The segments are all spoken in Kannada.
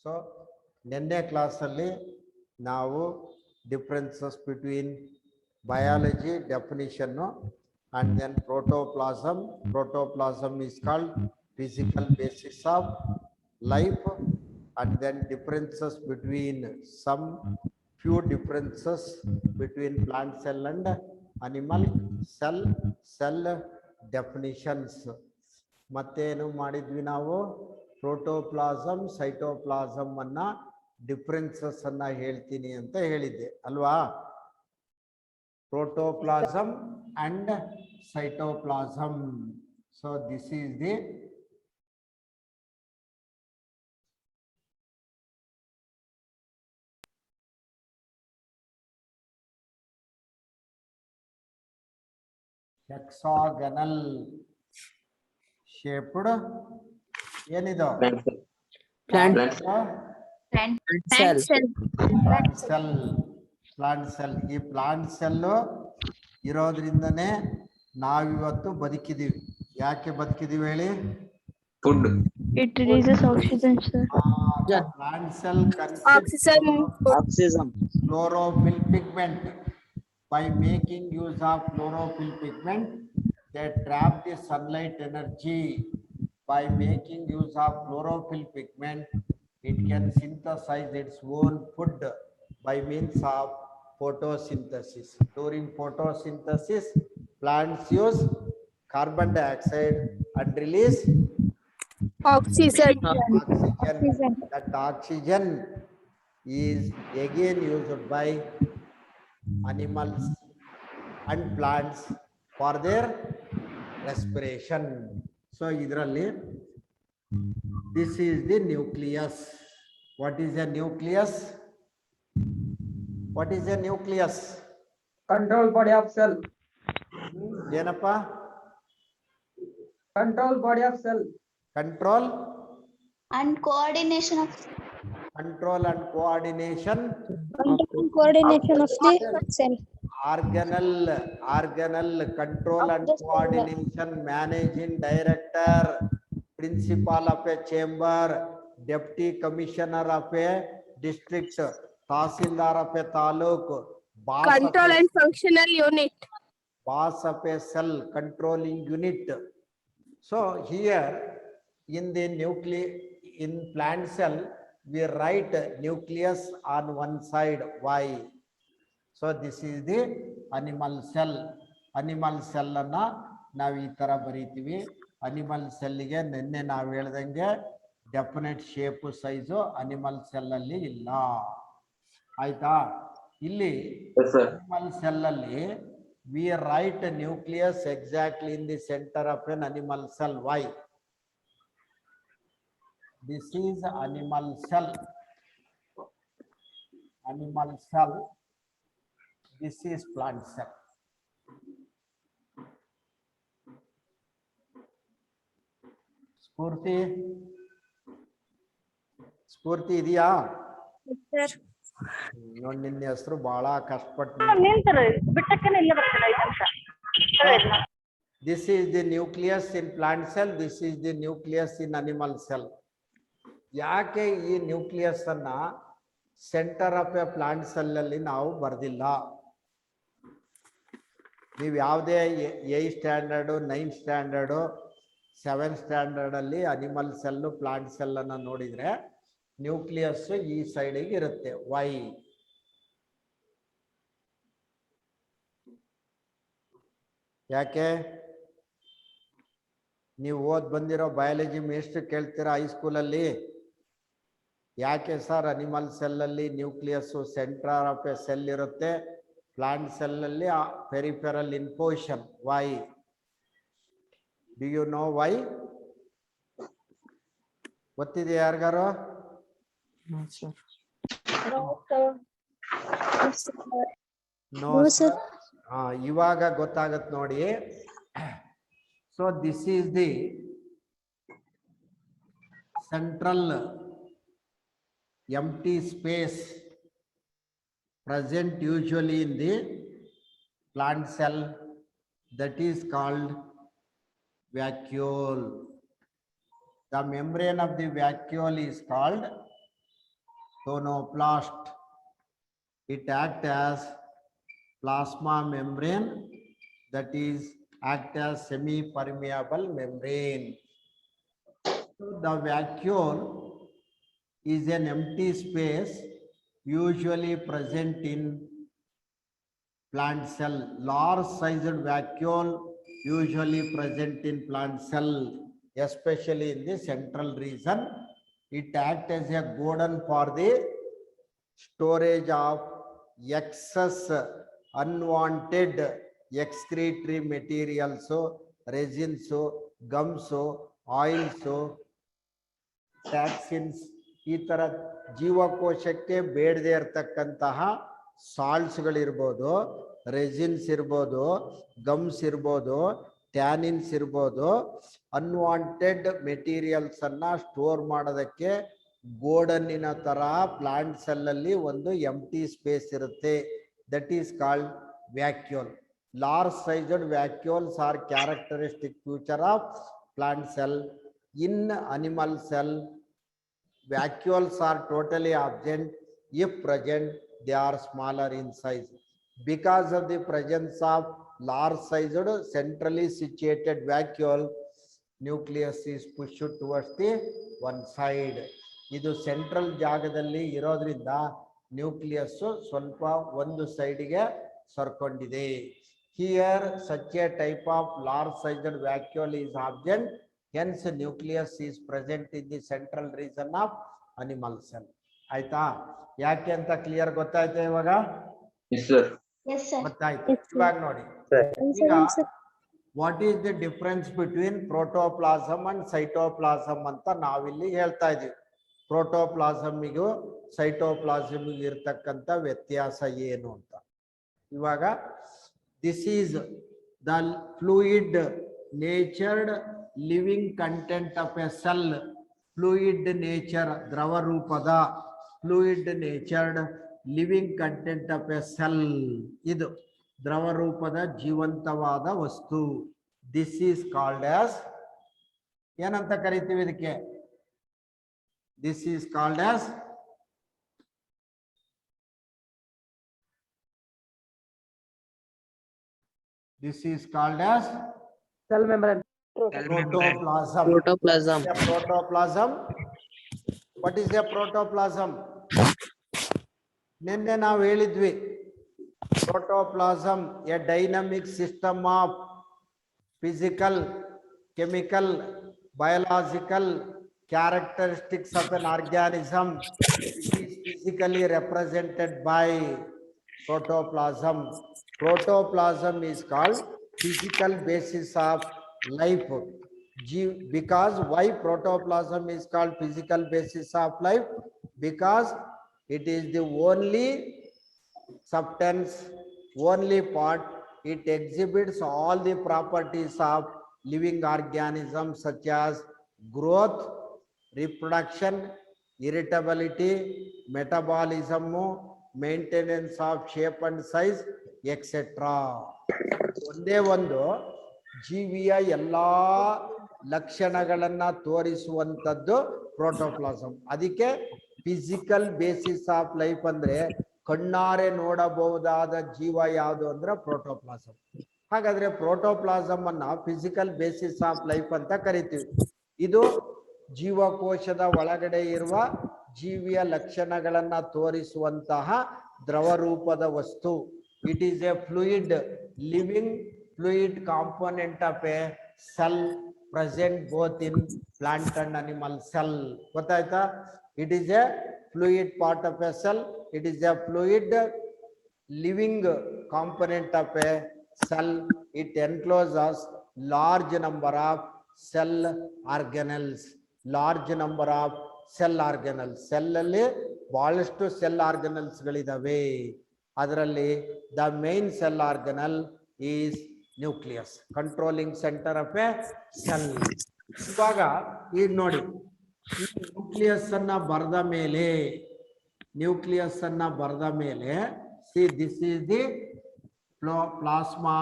ಸೊ ನಿನ್ನೆ ಕ್ಲಾಸಲ್ಲಿ ನಾವು differences between biology definition and then protoplasm. Protoplasm is called physical basis of life, and then differences between some few differences between plant cell and animal cell definitions. ಮತ್ತೇನು ಮಾಡಿದ್ವಿ ನಾವು ಪ್ರೋಟೋಪ್ಲಾಸಮ್ ಸೈಟೋಪ್ಲಾಸಮ್ ಅನ್ನ ಡಿಫರೆನ್ಸಸ್ ಅನ್ನ ಹೇಳ್ತೀನಿ ಅಂತ ಹೇಳಿದ್ದೆ ಅಲ್ವಾ. Protoplasm and cytoplasm. So this is the hexagonal shaped ಏನಿದು Plant cell. Plant cell. ಈ ಪ್ಲಾಂಟ್ ಸೆಲ್ ಇರೋದ್ರಿಂದನೇ ನಾವಿವತ್ತು ಬದುಕಿದೀವಿ. ಯಾಕೆ ಬದುಕಿದೀವಿ ಹೇಳಿ? Food. It releases oxygen, sir. Plant cell Oxygen. chlorophyll pigment. By making use of chlorophyll pigment, they trap the sunlight energy. By making use of chlorophyll pigment, it can synthesize its own food by means of photosynthesis. During photosynthesis, plants use carbon dioxide and release Oxygen. That oxygen is again used by animals and plants for their respiration. So idralli this is the nucleus. What is a nucleus? What is a nucleus? Control body of cell. Yenappa? Control body of cell. Control and coordination of control and coordination of the cell. organelle control and coordination, managing director, principal of a chamber, deputy commissioner of a district, tahsildar of a taluk, Control and functional unit. boss of a cell, controlling unit. So here in the in plant cell we write nucleus on one side. Why? So this is the animal cell. Animal cell ಅನ್ನ ನಾವು ಈ ತರ ಬರೀತೀವಿ. ಅನಿಮಲ್ ಸೆಲ್ಗೆ ನಿನ್ನೆ ನಾವು ಹೇಳ್ದಂಗೆ definite shape size animal cell ಅಲ್ಲಿ ಇಲ್ಲ. ಆಯ್ತಾ? ಇಲ್ಲಿ ಅನಿಮಲ್ ಸೆಲ್ ಅಲ್ಲಿ we write a nucleus exactly in the center of an animal cell. Why? This is animal cell. Animal cell. This is plant cell. ಸ್ಫೂರ್ತಿ ಇದೆಯಾ? ನೋಡಿ ನಿನ್ನ ಹೆಸರು ಬಹಳ ಕಷ್ಟಪಟ್ಟು. This is the nucleus in plant cell. This is the nucleus in animal cell. ಯಾಕೆ ಈ ನ್ಯೂಕ್ಲಿಯಸ್ ಅನ್ನ centre of A plant cell ಅಲ್ಲಿ ನಾವು ಬರ್ದಿಲ್ಲ? ನೀವು ಯಾವುದೇ 8th standard 9th standard 7th standard ಅಲ್ಲಿ ಅನಿಮಲ್ ಸೆಲ್ ಪ್ಲಾಂಟ್ ಸೆಲ್ ಅನ್ನ ನೋಡಿದ್ರೆ ನ್ಯೂಕ್ಲಿಯಸ್ ಈ ಸೈಡಿಗೆ ಇರುತ್ತೆ. ವೈ? ಯಾಕೆ? ನೀವು ಓದ್ ಬಂದಿರೋ ಬಯಾಲಜಿ ಮೇಸ್ಟ್ರು ಕೇಳ್ತೀರಾ ಹೈಸ್ಕೂಲಲ್ಲಿ, ಯಾಕೆ ಸರ್ ಅನಿಮಲ್ ಸೆಲ್ ಅಲ್ಲಿ nucleus centre of a cell ಇರುತ್ತೆ, ಪ್ಲಾಂಟ್ ಸೆಲ್ ಅಲ್ಲಿ peripheral in position? Why? Do you know why? ಗೊತ್ತಿದೆ ಯಾರಿಗಾರು? No sir. ಇವಾಗ ಗೊತ್ತಾಗತ್ ನೋಡಿ. So this is the central empty space present usually in the plant cell, that is called vacuole. The membrane of the vacuole is called tonoplast. It act as plasma membrane, that is act as semi-permeable membrane. So the vacuole is an empty space usually present in plant cell. Large sized vacuole usually present in plant cell, especially in the central region. It acts as a godown for the storage of excess unwanted excretory materials, resins, gums, oils, ಟ್ಯಾಕ್ಸಿನ್ಸ್, ಈ ತರ ಜೀವಕೋಶಕ್ಕೆ ಬೇಡದೇ ಇರತಕ್ಕಂತಹ ಸಾಲ್ಟ್ಸ್ಗಳಿರ್ಬೋದು, ರೆಸಿನ್ಸ್ ಇರ್ಬೋದು, ಗಮ್ಸ್ ಇರ್ಬೋದು, ಟ್ಯಾನಿನ್ಸ್ ಇರ್ಬೋದು, ಅನ್ವಾಂಟೆಡ್ ಮೆಟೀರಿಯಲ್ಸ್ ಅನ್ನ ಸ್ಟೋರ್ ಮಾಡೋದಕ್ಕೆ ಗೋಡನ್ನಿನ ತರ ಪ್ಲಾಂಟ್ ಸೆಲ್ ಅಲ್ಲಿ ಒಂದು ಎಂಟಿ ಸ್ಪೇಸ್ ಇರುತ್ತೆ. That is called vacuole. Large sized vacuoles are characteristic future of plant cell. In animal cell, vacuoles are totally absent. If present, they are smaller in size. Because of the presence of large sized centrally situated vacuole, nucleus is pushed towards the one side. ಇದು ಸೆಂಟ್ರಲ್ ಜಾಗದಲ್ಲಿ ಇರೋದ್ರಿಂದ ನ್ಯೂಕ್ಲಿಯಸ್ ಸ್ವಲ್ಪ ಒಂದು ಸೈಡ್ಗೆ ಸರ್ಕೊಂಡಿದೆ. Here such a type of large sized vacuole is absent. Hence nucleus is present in the central region of animal cell. ಆಯ್ತಾ? ಯಾಕೆ ಅಂತ ಕ್ಲಿಯರ್ ಗೊತ್ತಾಯ್ತಾ ಇವಾಗ? Yes, sir. ಗೊತ್ತಾಯ್ತು. ಇವಾಗ ನೋಡಿ, ಈಗ what is the difference between protoplasm and cytoplasm ಅಂತ ನಾವಿಲ್ಲಿ ಹೇಳ್ತಾ ಇದೀವಿ. ಪ್ರೋಟೋಪ್ಲಾಸಮಿಗೂ ಸೈಟೋಪ್ಲಾಸಮಿಗೂ ಇರ್ತಕ್ಕಂಥ ವ್ಯತ್ಯಾಸ ಏನು ಅಂತ. ಇವಾಗ this is the fluid natured living content of a cell. Fluid nature, ದ್ರವ ರೂಪದ fluid natured living content of a cell. ಇದು ದ್ರವ ರೂಪದ ಜೀವಂತವಾದ ವಸ್ತು. This is called as, ಏನಂತ ಕರಿತೀವಿ ಇದಕ್ಕೆ? This is called as cell membrane. protoplasm. Protoplasm. A protoplasm. What is a protoplasm? ನಿನ್ನೆ ನಾವು ಹೇಳಿದ್ವಿ, protoplasm a dynamic system of physical, chemical, biological characteristics of an organism. It is physically represented by protoplasm. Protoplasm is called physical basis of life. Because why protoplasm is called physical basis of life? Because it is the only substance, only part, it exhibits all the properties of living organisms such as growth, reproduction, irritability, metabolism, maintenance of shape and size, etc. ಒಂದೇ ಒಂದು ಜೀವಿಯ ಎಲ್ಲಾ ಲಕ್ಷಣಗಳನ್ನ ತೋರಿಸುವಂತದ್ದು ಪ್ರೋಟೋಪ್ಲಾಸಮ್. ಅದಕ್ಕೆ ಫಿಸಿಕಲ್ ಬೇಸಿಸ್ ಆಫ್ ಲೈಫ್ ಅಂದ್ರೆ ಕಣ್ಣಾರೆ ನೋಡಬಹುದಾದ ಜೀವ ಯಾವುದು ಅಂದ್ರೆ ಪ್ರೋಟೋಪ್ಲಾಸಮ್. ಹಾಗಾದ್ರೆ ಪ್ರೋಟೋಪ್ಲಾಸಮ್ ಅನ್ನ ಫಿಸಿಕಲ್ ಬೇಸಿಸ್ ಆಫ್ ಲೈಫ್ ಅಂತ ಕರಿತೀವಿ. ಇದು ಜೀವಕೋಶದ ಒಳಗಡೆ ಇರುವ ಜೀವಿಯ ಲಕ್ಷಣಗಳನ್ನ ತೋರಿಸುವಂತಹ ದ್ರವ ರೂಪದ ವಸ್ತು. It is A fluid, living fluid component of a cell present both in plant and animal cell. ಗೊತ್ತಾಯ್ತಾ? It is a fluid part of a cell. It is a fluid living component of a cell. It encloses large number of cell organelles. Large number of cell organelles. Cell ಅಲ್ಲಿ ಬಹಳಷ್ಟು cell organelles ಗಳಿದಾವೆ. ಅದರಲ್ಲಿ the main cell organelle is nucleus, controlling center of a cell. ಇವಾಗ ಈಗ ನೋಡಿ, ಈ ನ್ಯೂಕ್ಲಿಯಸ್ ಅನ್ನ ಬರೆದ ಮೇಲೆ see this is the plasma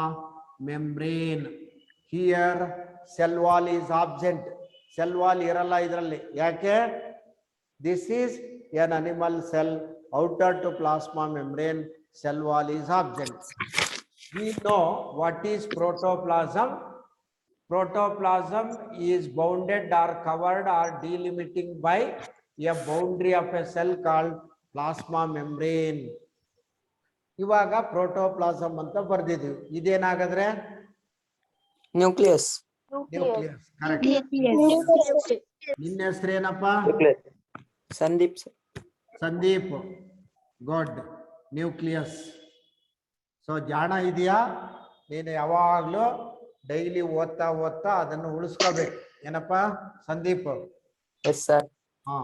membrane. Here cell wall is absent. Cell wall ಇರಲ್ಲ ಇದರಲ್ಲಿ. ಯಾಕೆ? This is an animal cell outer to plasma membrane, cell wall is absent. We know what is protoplasm. Protoplasm is bounded or covered or delimiting by a boundary of a cell called plasma membrane. ಇವಾಗ ಪ್ರೋಟೋಪ್ಲಾಸಮ್ ಅಂತ ಬರ್ದಿದ್ವಿ. ಇದೇನಾಗದ್ರೆ ನ್ಯೂಕ್ಲಿಯಸ್. ನ್ಯೂಕ್ಲಿಯಸ್. ಕರೆಕ್ಟ್. ನಿನ್ನ ಹೆಸರೇನಪ್ಪ? Sandeep sir. Sandeep. Good. Nucleus. So ಜಾಣ ಇದೆಯಾ ನೀನು? ಯಾವಾಗ್ಲೂ ಡೈಲಿ ಓದ್ತಾ ಓದ್ತಾ ಅದನ್ನು ಉಳಿಸ್ಕೋಬೇಕು. ಏನಪ್ಪ ಸಂದೀಪ್? Yes sir. ಹಾ.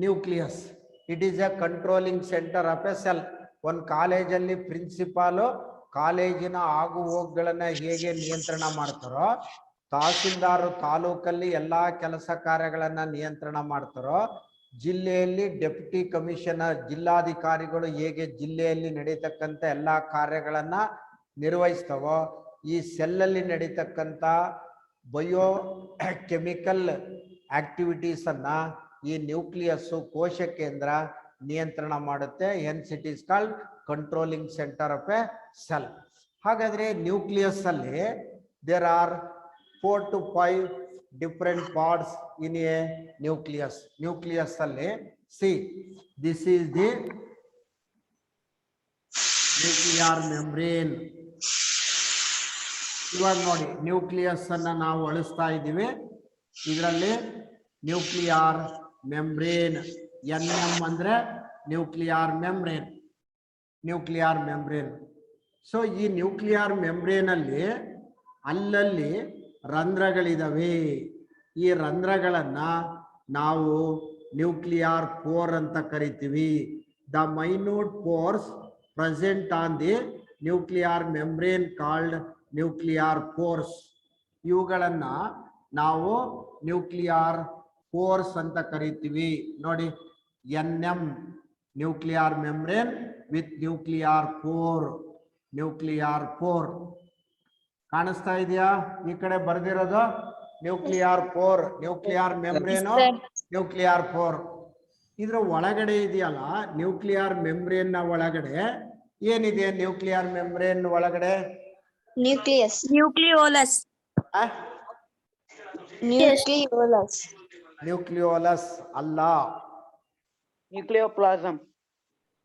Nucleus it is a controlling centre of a cell. ಒಂದು ಕಾಲೇಜಲ್ಲಿ ಪ್ರಿನ್ಸಿಪಾಲು ಕಾಲೇಜಿನ ಆಗು ಹೋಗುಗಳನ್ನ ಹೇಗೆ ನಿಯಂತ್ರಣ ಮಾಡ್ತಾರೋ, ತಹಸೀಲ್ದಾರು ತಾಲೂಕಲ್ಲಿ ಎಲ್ಲಾ ಕೆಲಸ ಕಾರ್ಯಗಳನ್ನ ನಿಯಂತ್ರಣ ಮಾಡ್ತಾರೋ, ಜಿಲ್ಲೆಯಲ್ಲಿ ಡೆಪ್ಯೂಟಿ ಕಮಿಷನರ್ ಜಿಲ್ಲಾಧಿಕಾರಿಗಳು ಹೇಗೆ ಜಿಲ್ಲೆಯಲ್ಲಿ ನಡೀತಕ್ಕಂಥ ಎಲ್ಲಾ ಕಾರ್ಯಗಳನ್ನ ನಿರ್ವಹಿಸ್ತವೋ, ಈ ಸೆಲ್ಲಲ್ಲಿ ನಡೀತಕ್ಕಂಥ ಬಯೋ ಕೆಮಿಕಲ್ ಆಕ್ಟಿವಿಟೀಸ್ ಅನ್ನ ಈ ನ್ಯೂಕ್ಲಿಯಸ್ ಕೋಶ ಕೇಂದ್ರ ನಿಯಂತ್ರಣ ಮಾಡುತ್ತೆ. Hence it is called controlling centre of a cell. ಹಾಗಾದ್ರೆ ನ್ಯೂಕ್ಲಿಯಸ್ ಅಲ್ಲಿ there are 4 to 5 different parts in a nucleus. Nucleus ಅಲ್ಲಿ see this is the nuclear membrane. ಇವಾಗ ನೋಡಿ ನ್ಯೂಕ್ಲಿಯಸ್ ಅನ್ನ ನಾವು ಅಳಿಸ್ತಾ ಇದ್ದೀವಿ. ಇದರಲ್ಲಿ ನ್ಯೂಕ್ಲಿಯರ್ ಮೆಂಬ್ರೇನ್, NM ಅಂದ್ರೆ nuclear membrane. Nuclear membrane. So ಈ ನ್ಯೂಕ್ಲಿಯರ್ ಮೆಂಬ್ರೇನ್ ಅಲ್ಲಿ ಅಲ್ಲಲ್ಲಿ ರಂಧ್ರಗಳಿದಾವೆ. ಈ ರಂಧ್ರಗಳನ್ನ ನಾವು ನ್ಯೂಕ್ಲಿಯರ್ ಪೋರ್ ಅಂತ ಕರಿತೀವಿ. The minute pores present on the nuclear membrane called nuclear pores. ಇವುಗಳನ್ನ ನಾವು ನ್ಯೂಕ್ಲಿಯರ್ ಪೋರ್ಸ್ ಅಂತ ಕರಿತೀವಿ. ನೋಡಿ NM nuclear membrane with nuclear pore. Nuclear pore ಕಾಣಿಸ್ತಾ ಇದೆಯಾ? ಈ ಕಡೆ ಬರ್ದಿರೋದು nuclear pore, nuclear membrane, nuclear pore. ಇದ್ರ ಒಳಗಡೆ ಇದೆಯಲ್ಲ ನ್ಯೂಕ್ಲಿಯರ್ ಮೆಂಬ್ರೇನ್ ನ ಒಳಗಡೆ ಏನಿದೆ? ನ್ಯೂಕ್ಲಿಯರ್ ಮೆಂಬ್ರೇನ್ ಒಳಗಡೆ ನ್ಯೂಕ್ಲಿಯಸ್. ನ್ಯೂಕ್ಲಿಯೋಲಸ್. ನ್ಯೂಕ್ಲಿಯೋಲಸ್. ನ್ಯೂಕ್ಲಿಯೋಲಸ್ ಅಲ್ಲ. Nucleoplasm.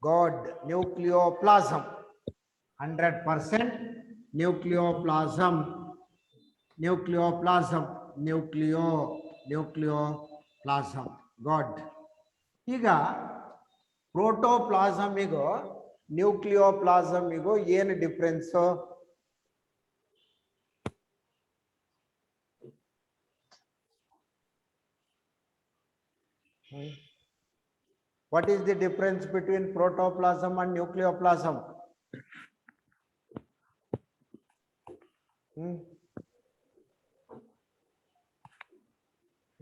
God, nucleoplasm. 100% nucleoplasm. Nucleoplasm. Nucleoplasm. God. ಈಗ ಪ್ರೋಟೋಪ್ಲಾಸಮಿಗೂ ನ್ಯೂಕ್ಲಿಯೋಪ್ಲಾಸಮಿಗೂ ಏನು difference? What is the difference between protoplasm and nucleoplasm?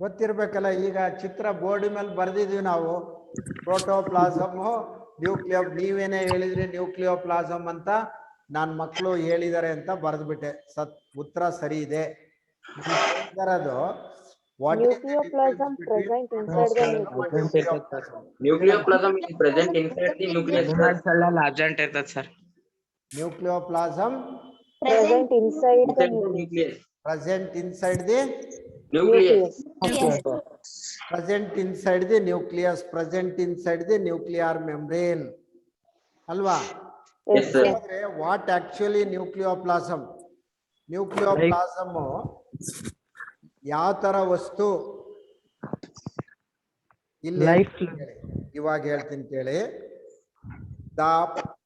ಗೊತ್ತಿರ್ಬೇಕಲ್ಲ. ಈಗ ಚಿತ್ರ ಬೋರ್ಡ್ ಮೇಲೆ ಬರ್ದಿದೀವಿ ನಾವು. ಪ್ರೋಟೋಪ್ಲಾಸಮ್, ನೀವೇನೇ ಹೇಳಿದ್ರಿ ನ್ಯೂಕ್ಲಿಯೋಪ್ಲಾಸಮ್ ಅಂತ, ನನ್ನ ಮಕ್ಕಳು ಹೇಳಿದ್ದಾರೆ ಅಂತ ಬರೆದ್ಬಿಟ್ಟೆ. ಉತ್ತರ ಸರಿ ಇದೆ. Nucleoplasm present inside the nucleus. Nucleoplasm is present inside the nucleus. Absent ಇರ್ತದೆ sir. Nucleoplasm Present inside the nucleus. present inside the Nucleus. present inside the nucleus, present inside the nuclear membrane. Alva? Yes sir. What actually nucleoplasm? Nucleoplasm ಯಾವ ತರ ವಸ್ತು? ಇಲ್ಲಿ ಇವಾಗ ಹೇಳ್ತೀನಿ ಕೇಳಿ. The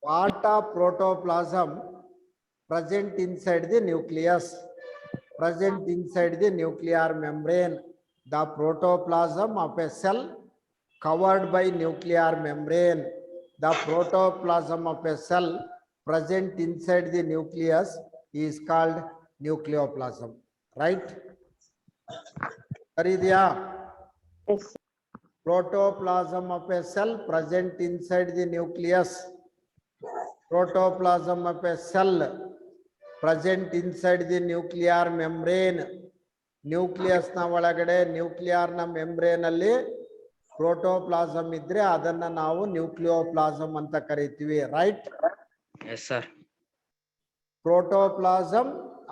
part of protoplasm present inside the nucleus, present inside the nuclear membrane. The protoplasm of a cell covered by nuclear membrane. The protoplasm of a cell present inside the nucleus is called nucleoplasm. Right? Yes. Protoplasm of a cell present inside the nucleus. Protoplasm of a cell present inside the nuclear membrane. Nucleus na ಒಳಗಡೆ ನ್ಯೂಕ್ಲಿಯರ್ ನ ಮೆಂಬ್ರೇನ್ ಅಲ್ಲಿ ಪ್ರೋಟೋಪ್ಲಾಸಮ್ ಇದ್ರೆ ಅದನ್ನ ನಾವು ನ್ಯೂಕ್ಲಿಯೋಪ್ಲಾಸಮ್ ಅಂತ ಕರಿತೀವಿ, right? Yes, sir. Protoplasm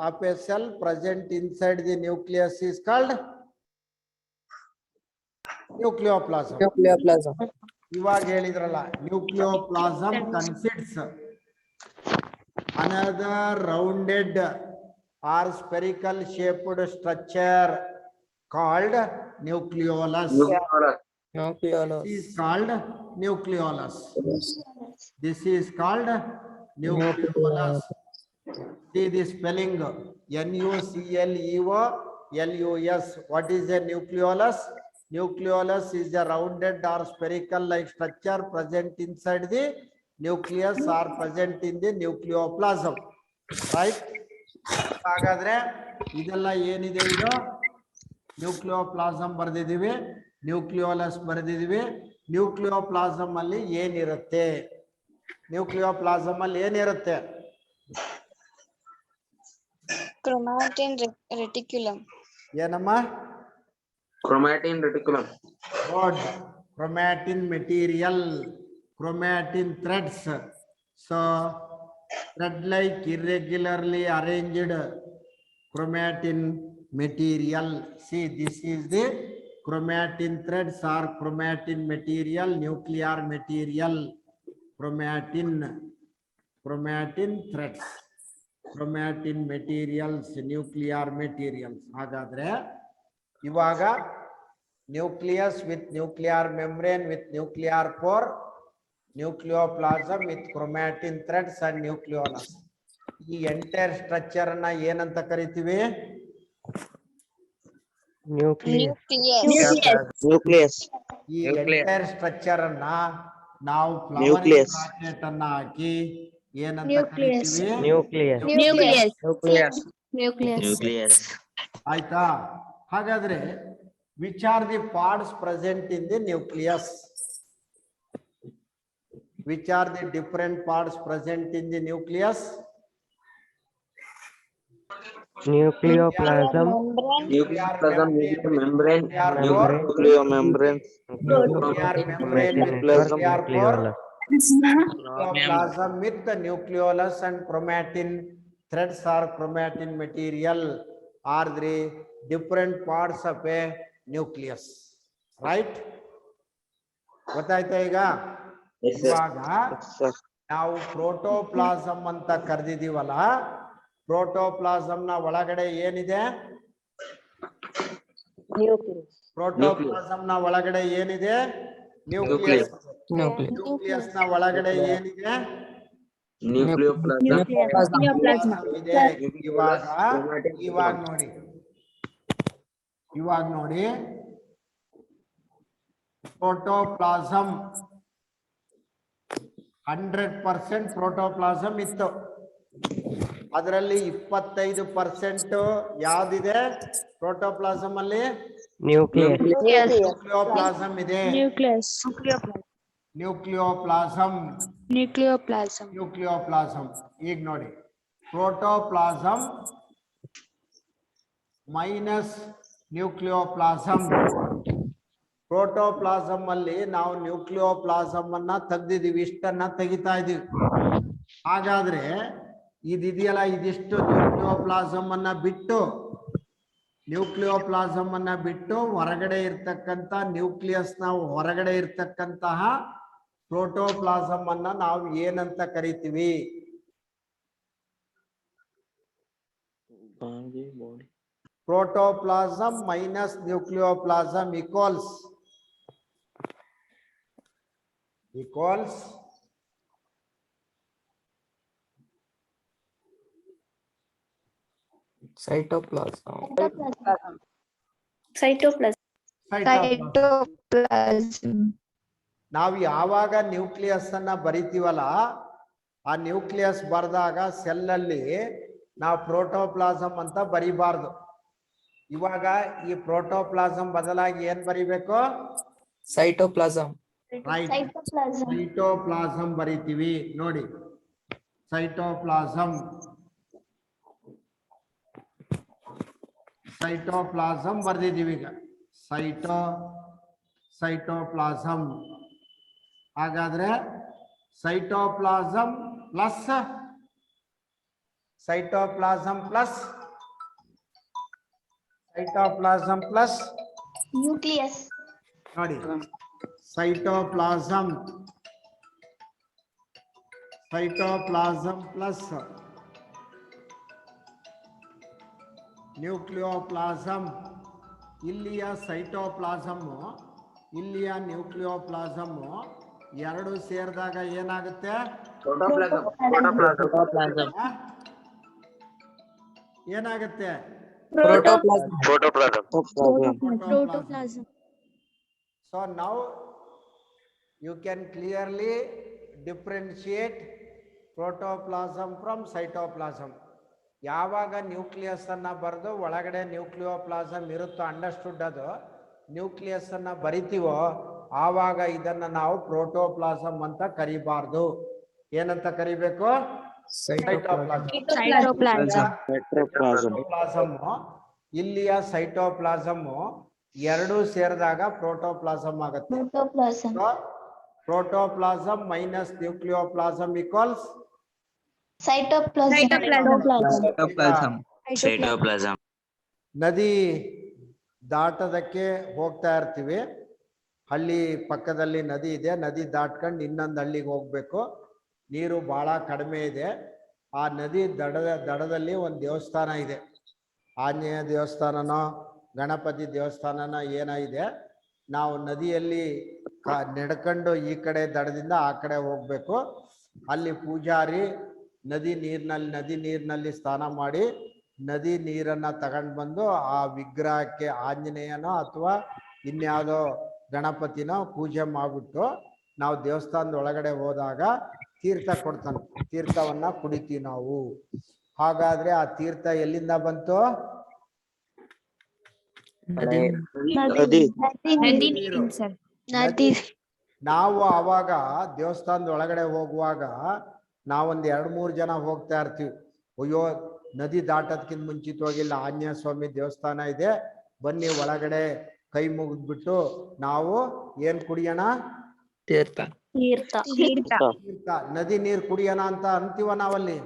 of a cell present inside the nucleus is called nucleoplasm. ಇವಾಗ ಹೇಳಿದ್ರಲ್ಲ, nucleoplasm consists another rounded or spherical shaped structure called nucleolus. This is called nucleolus. This is called nucleolus. See the spelling, nucleolus. What is a nucleolus? Nucleolus is a rounded or spherical like structure present inside the nucleus or present in the nucleoplasm, right? ಹಾಗಾದ್ರೆ ಇದೆಲ್ಲ ಏನಿದೆ, ಇದು ನ್ಯೂಕ್ಲಿಯೋಪ್ಲಾಸಮ್ ಬರೆದಿದ್ದೀವಿ, ನ್ಯೂಕ್ಲಿಯೋಲಸ್ ಬರೆದಿದ್ದೀವಿ. ನ್ಯೂಕ್ಲಿಯೋಪ್ಲಾಸಮ್ ಅಲ್ಲಿ ಏನಿರುತ್ತೆ? ನ್ಯೂಕ್ಲಿಯೋಪ್ಲಾಸಮ್ ಅಲ್ಲಿ ಏನಿರುತ್ತೆ? Chromatin reticulum. ಏನಮ್ಮ? Chromatin reticulum. God, chromatin material, chromatin threads. So thread like irregularly arranged chromatin material. See, this is the chromatin threads or chromatin material, nuclear material, chromatin threads, chromatin materials, nuclear materials. ಹಾಗಾದ್ರೆ ಇವಾಗ nucleus with nuclear membrane with nuclear core, nucleoplasm with chromatin threads and nucleolus. ಈ ಎಂಟೈರ್ ಸ್ಟ್ರಕ್ಚರ್ ಅನ್ನ ಏನಂತ ಕರಿತೀವಿ? Nucleus. ಈ ಎಂಟೈರ್ ಸ್ಟ್ರಕ್ಚರ್ ಅನ್ನ ನಾವು Nucleus. ಬ್ರಾಕೆಟ್ ಅನ್ನ ಹಾಕಿ ಏನಂತ Nucleus. ಕರಿತೀವಿ? Nucleus. ಆಯ್ತಾ? ಹಾಗಾದ್ರೆ which are the parts present in the nucleus? Which are the different parts present in the nucleus? Nucleoplasm, Nucleoplasm, nuclear membrane, Nuclear membrane. Nuclear membrane with Nucleoplasm, nuclear core, nucleolus. nucleoplasm with the nucleolus and chromatin threads or chromatin material are the different parts of a nucleus, right? ಗೊತ್ತಾಯ್ತಾ ಈಗ? Yes, sir. ಇವಾಗ ನಾವು ಪ್ರೋಟೋಪ್ಲಾಸಮ್ ಅಂತ ಕರೆದಿದೀವಲ್ಲ, ಪ್ರೋಟೋಪ್ಲಾಸಮ್ ನ ಒಳಗಡೆ ಏನಿದೆ? Nucleus. ಪ್ರೋಟೋಪ್ಲಾಸಮ್ ನ ಒಳಗಡೆ ಏನಿದೆ? ನ್ಯೂಕ್ಲಿಯಸ್. ನ್ಯೂಕ್ಲಿಯಸ್ ನ ಒಳಗಡೆ ಏನಿದೆ? Nucleoplasm. ಇದೆ. ಇವಾಗ ನೋಡಿ ಪ್ರೋಟೋಪ್ಲಾಸಮ್ 100% ಪ್ರೋಟೋಪ್ಲಾಸಮ್ ಇತ್ತು. ಅದರಲ್ಲಿ 25% ಯಾವ್ದಿದೆ ಪ್ರೋಟೋಪ್ಲಾಸಮ್ ಅಲ್ಲಿ? ನ್ಯೂಕ್ಲಿಯೋಪ್ಲಾಸಮ್ ಇದೆ. ನ್ಯೂಕ್ಲಿಯೋಪ್ಲಾಸಮ್. ಈಗ ನೋಡಿ, ಪ್ರೋಟೋಪ್ಲಾಸಮ್ ಮೈನಸ್ ನ್ಯೂಕ್ಲಿಯೋಪ್ಲಾಸಮ್. ಪ್ರೋಟೋಪ್ಲಾಸಮ್ ಅಲ್ಲಿ ನಾವು ನ್ಯೂಕ್ಲಿಯೋಪ್ಲಾಸಮ್ ಅನ್ನ ತೆಗ್ದಿದೀವಿ, ಇಷ್ಟನ್ನ ತೆಗಿತಾ ಇದೀವಿ. ಹಾಗಾದ್ರೆ ಇದಿದೆಯಲ್ಲ, ಇದಿಷ್ಟು ನ್ಯೂಕ್ಲಿಯೋಪ್ಲಾಸಮ್ ಅನ್ನ ಬಿಟ್ಟು ಹೊರಗಡೆ ಇರ್ತಕ್ಕಂತ ನ್ಯೂಕ್ಲಿಯಸ್ ನಾವು ಹೊರಗಡೆ ಇರ್ತಕ್ಕಂತಹ ಪ್ರೋಟೋಪ್ಲಾಸಮ್ ಅನ್ನ ನಾವು ಏನಂತ ಕರಿತೀವಿ? Protoplasm minus nucleoplasm equals Cytoplasm. ನಾವು ಯಾವಾಗ ನ್ಯೂಕ್ಲಿಯಸ್ ಅನ್ನ ಬರಿತೀವಲ್ಲ, ಆ ನ್ಯೂಕ್ಲಿಯಸ್ ಬರೆದಾಗ ಸೆಲ್ ಅಲ್ಲಿ ನಾವು ಪ್ರೋಟೋಪ್ಲಾಸಮ್ ಅಂತ ಬರಿಬಾರ್ದು. ಇವಾಗ ಈ ಪ್ರೋಟೋಪ್ಲಾಸಮ್ ಬದಲಾಗಿ ಏನ್ ಬರಿಬೇಕು? ಸೈಟೋಪ್ಲಾಸಮ್. ರೈಟ್, ಸೈಟೋಪ್ಲಾಸಮ್ ಬರಿತೀವಿ. ನೋಡಿ, ಸೈಟೋಪ್ಲಾಸಮ್ ಬರ್ದಿದೀವಿ. ಈಗ ಸೈಟೋಪ್ಲಾಸಮ್. ಹಾಗಾದ್ರೆ ಸೈಟೋಪ್ಲಾಸಮ್ ಪ್ಲಸ್ ನ್ಯೂಕ್ಲಿಯಸ್. ನೋಡಿ, ಸೈಟೋಪ್ಲಾಸಮ್ ಪ್ಲಸ್ ನ್ಯೂಕ್ಲಿಯೋಪ್ಲಾಸಮ್. ಇಲ್ಲಿಯ ಸೈಟೋಪ್ಲಾಸಮ್ಮು ಇಲ್ಲಿಯ ನ್ಯೂಕ್ಲಿಯೋಪ್ಲಾಸಮ್ಮು ಎರಡು ಸೇರಿದಾಗ ಏನಾಗುತ್ತೆ? ಆ? ಏನಾಗುತ್ತೆ? Protoplasm. Protoplasm. So now you can clearly differentiate protoplasm from cytoplasm. ಯಾವಾಗ ನ್ಯೂಕ್ಲಿಯಸ್ ಅನ್ನ ಬರೆದು ಒಳಗಡೆ ನ್ಯೂಕ್ಲಿಯೋಪ್ಲಾಸಮ್ ಇರುತ್ತೋ ಅಂಡರ್ಸ್ಟುಡ್ ಅದು ನ್ಯೂಕ್ಲಿಯಸ್ ಅನ್ನ ಬರಿತೀವೋ ಆವಾಗ ಇದನ್ನ ನಾವು ಪ್ರೋಟೋಪ್ಲಾಸಮ್ ಅಂತ ಕರಿಬಾರ್ದು. ಏನಂತ ಕರಿಬೇಕು? ಸೈಟೋಪ್ಲಾಸಮ್. ಇಲ್ಲಿಯ ಸೈಟೋಪ್ಲಾಸಮ್ ಎರಡು ಸೇರಿದಾಗ ಪ್ರೋಟೋಪ್ಲಾಸಮ್ ಆಗುತ್ತೆ. Protoplasm minus nucleoplasm equals Cytoplasm. ನದಿ ದಾಟದಕ್ಕೆ ಹೋಗ್ತಾ ಇರ್ತೀವಿ. ಹಳ್ಳಿ ಪಕ್ಕದಲ್ಲಿ ನದಿ ಇದೆ, ನದಿ ದಾಟ್ಕೊಂಡು ಇನ್ನೊಂದು ಹಳ್ಳಿಗೆ ಹೋಗ್ಬೇಕು. ನೀರು ಬಹಳ ಕಡಿಮೆ ಇದೆ. ಆ ನದಿ ದಡದಲ್ಲಿ ಒಂದು ದೇವಸ್ಥಾನ ಇದೆ. ಆಂಜನೇಯ ದೇವಸ್ಥಾನನೋ ಗಣಪತಿ ದೇವಸ್ಥಾನನೋ ಏನೋ ಇದೆ. ನಾವು ನದಿಯಲ್ಲಿ ನಡ್ಕೊಂಡು ಈ ಕಡೆ ದಡದಿಂದ ಆ ಕಡೆ ಹೋಗ್ಬೇಕು. ಅಲ್ಲಿ ಪೂಜಾರಿ ನದಿ ನೀರಿನಲ್ಲಿ ಸ್ನಾನ ಮಾಡಿ ನದಿ ನೀರನ್ನ ತಗೊಂಡು ಬಂದು ಆ ವಿಗ್ರಹಕ್ಕೆ ಆಂಜನೇಯನೋ ಅಥವಾ ಇನ್ಯಾವುದೋ ಗಣಪತಿನೋ ಪೂಜೆ ಮಾಡ್ಬಿಟ್ಟು ನಾವು ದೇವಸ್ಥಾನದ ಒಳಗಡೆ ಹೋದಾಗ ತೀರ್ಥ ಕೊಡ್ತಾನೆ. ತೀರ್ಥವನ್ನ ಕುಡಿತೀವಿ ನಾವು. ಹಾಗಾದ್ರೆ ಆ ತೀರ್ಥ ಎಲ್ಲಿಂದ ಬಂತು? ನಾವು ಆವಾಗ ದೇವಸ್ಥಾನದ ಒಳಗಡೆ ಹೋಗುವಾಗ ನಾವೊಂದ್ 2-3 ಜನ ಹೋಗ್ತಾ ಇರ್ತೀವಿ. ಅಯ್ಯೋ, ನದಿ ದಾಟೋದ್ಕಿಂತ ಮುಂಚಿತವಾಗಿಲ್ಲ ಆಂಜನೇಯ ಸ್ವಾಮಿ ದೇವಸ್ಥಾನ ಇದೆ, ಬನ್ನಿ ಒಳಗಡೆ ಕೈ ಮುಗಿದ್ಬಿಟ್ಟು ನಾವು ಏನ್ ಕುಡಿಯೋಣ? ತೀರ್ಥ. ನದಿ ನೀರ್ ಕುಡಿಯೋಣ ಅಂತ ಅಂತೀವ ನಾವಲ್ಲಿ.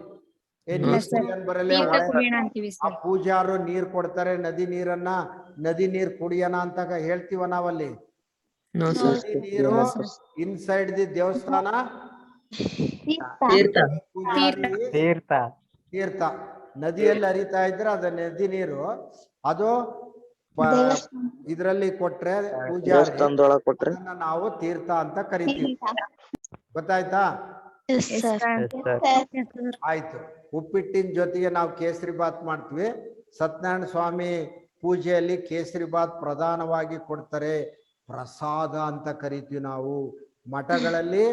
ಆ ಪೂಜಾರು ನೀರ್ ಕೊಡ್ತಾರೆ, ನದಿ ನೀರ್ ಕುಡಿಯೋಣ ಅಂತ ಹೇಳ್ತೀವ ನಾವಲ್ಲಿ. ನದಿ ನೀರು ಇನ್ಸೈಡ್ ದಿ ದೇವಸ್ಥಾನ ತೀರ್ಥ. ನದಿಯಲ್ಲಿ ಹರಿತಾ ಇದ್ರೆ ಅದ ನದಿ ನೀರು. ಅದು ಇದ್ರಲ್ಲಿ ಕೊಟ್ರೆ ಪೂಜಾರಿ ನಾವು ತೀರ್ಥ ಅಂತ ಕರಿತೀವಿ. ಗೊತ್ತಾಯ್ತಾ? ಆಯ್ತು. ಉಪ್ಪಿಟ್ಟಿನ ಜೊತೆಗೆ ನಾವು ಕೇಸರಿ ಬಾತ್ ಮಾಡ್ತೀವಿ. ಸತ್ಯನಾರಾಯಣ ಸ್ವಾಮಿ ಪೂಜೆಯಲ್ಲಿ ಕೇಸರಿ ಬಾತ್ ಪ್ರಧಾನವಾಗಿ ಕೊಡ್ತಾರೆ, ಪ್ರಸಾದ ಅಂತ ಕರಿತೀವಿ ನಾವು. ಮಠಗಳಲ್ಲಿ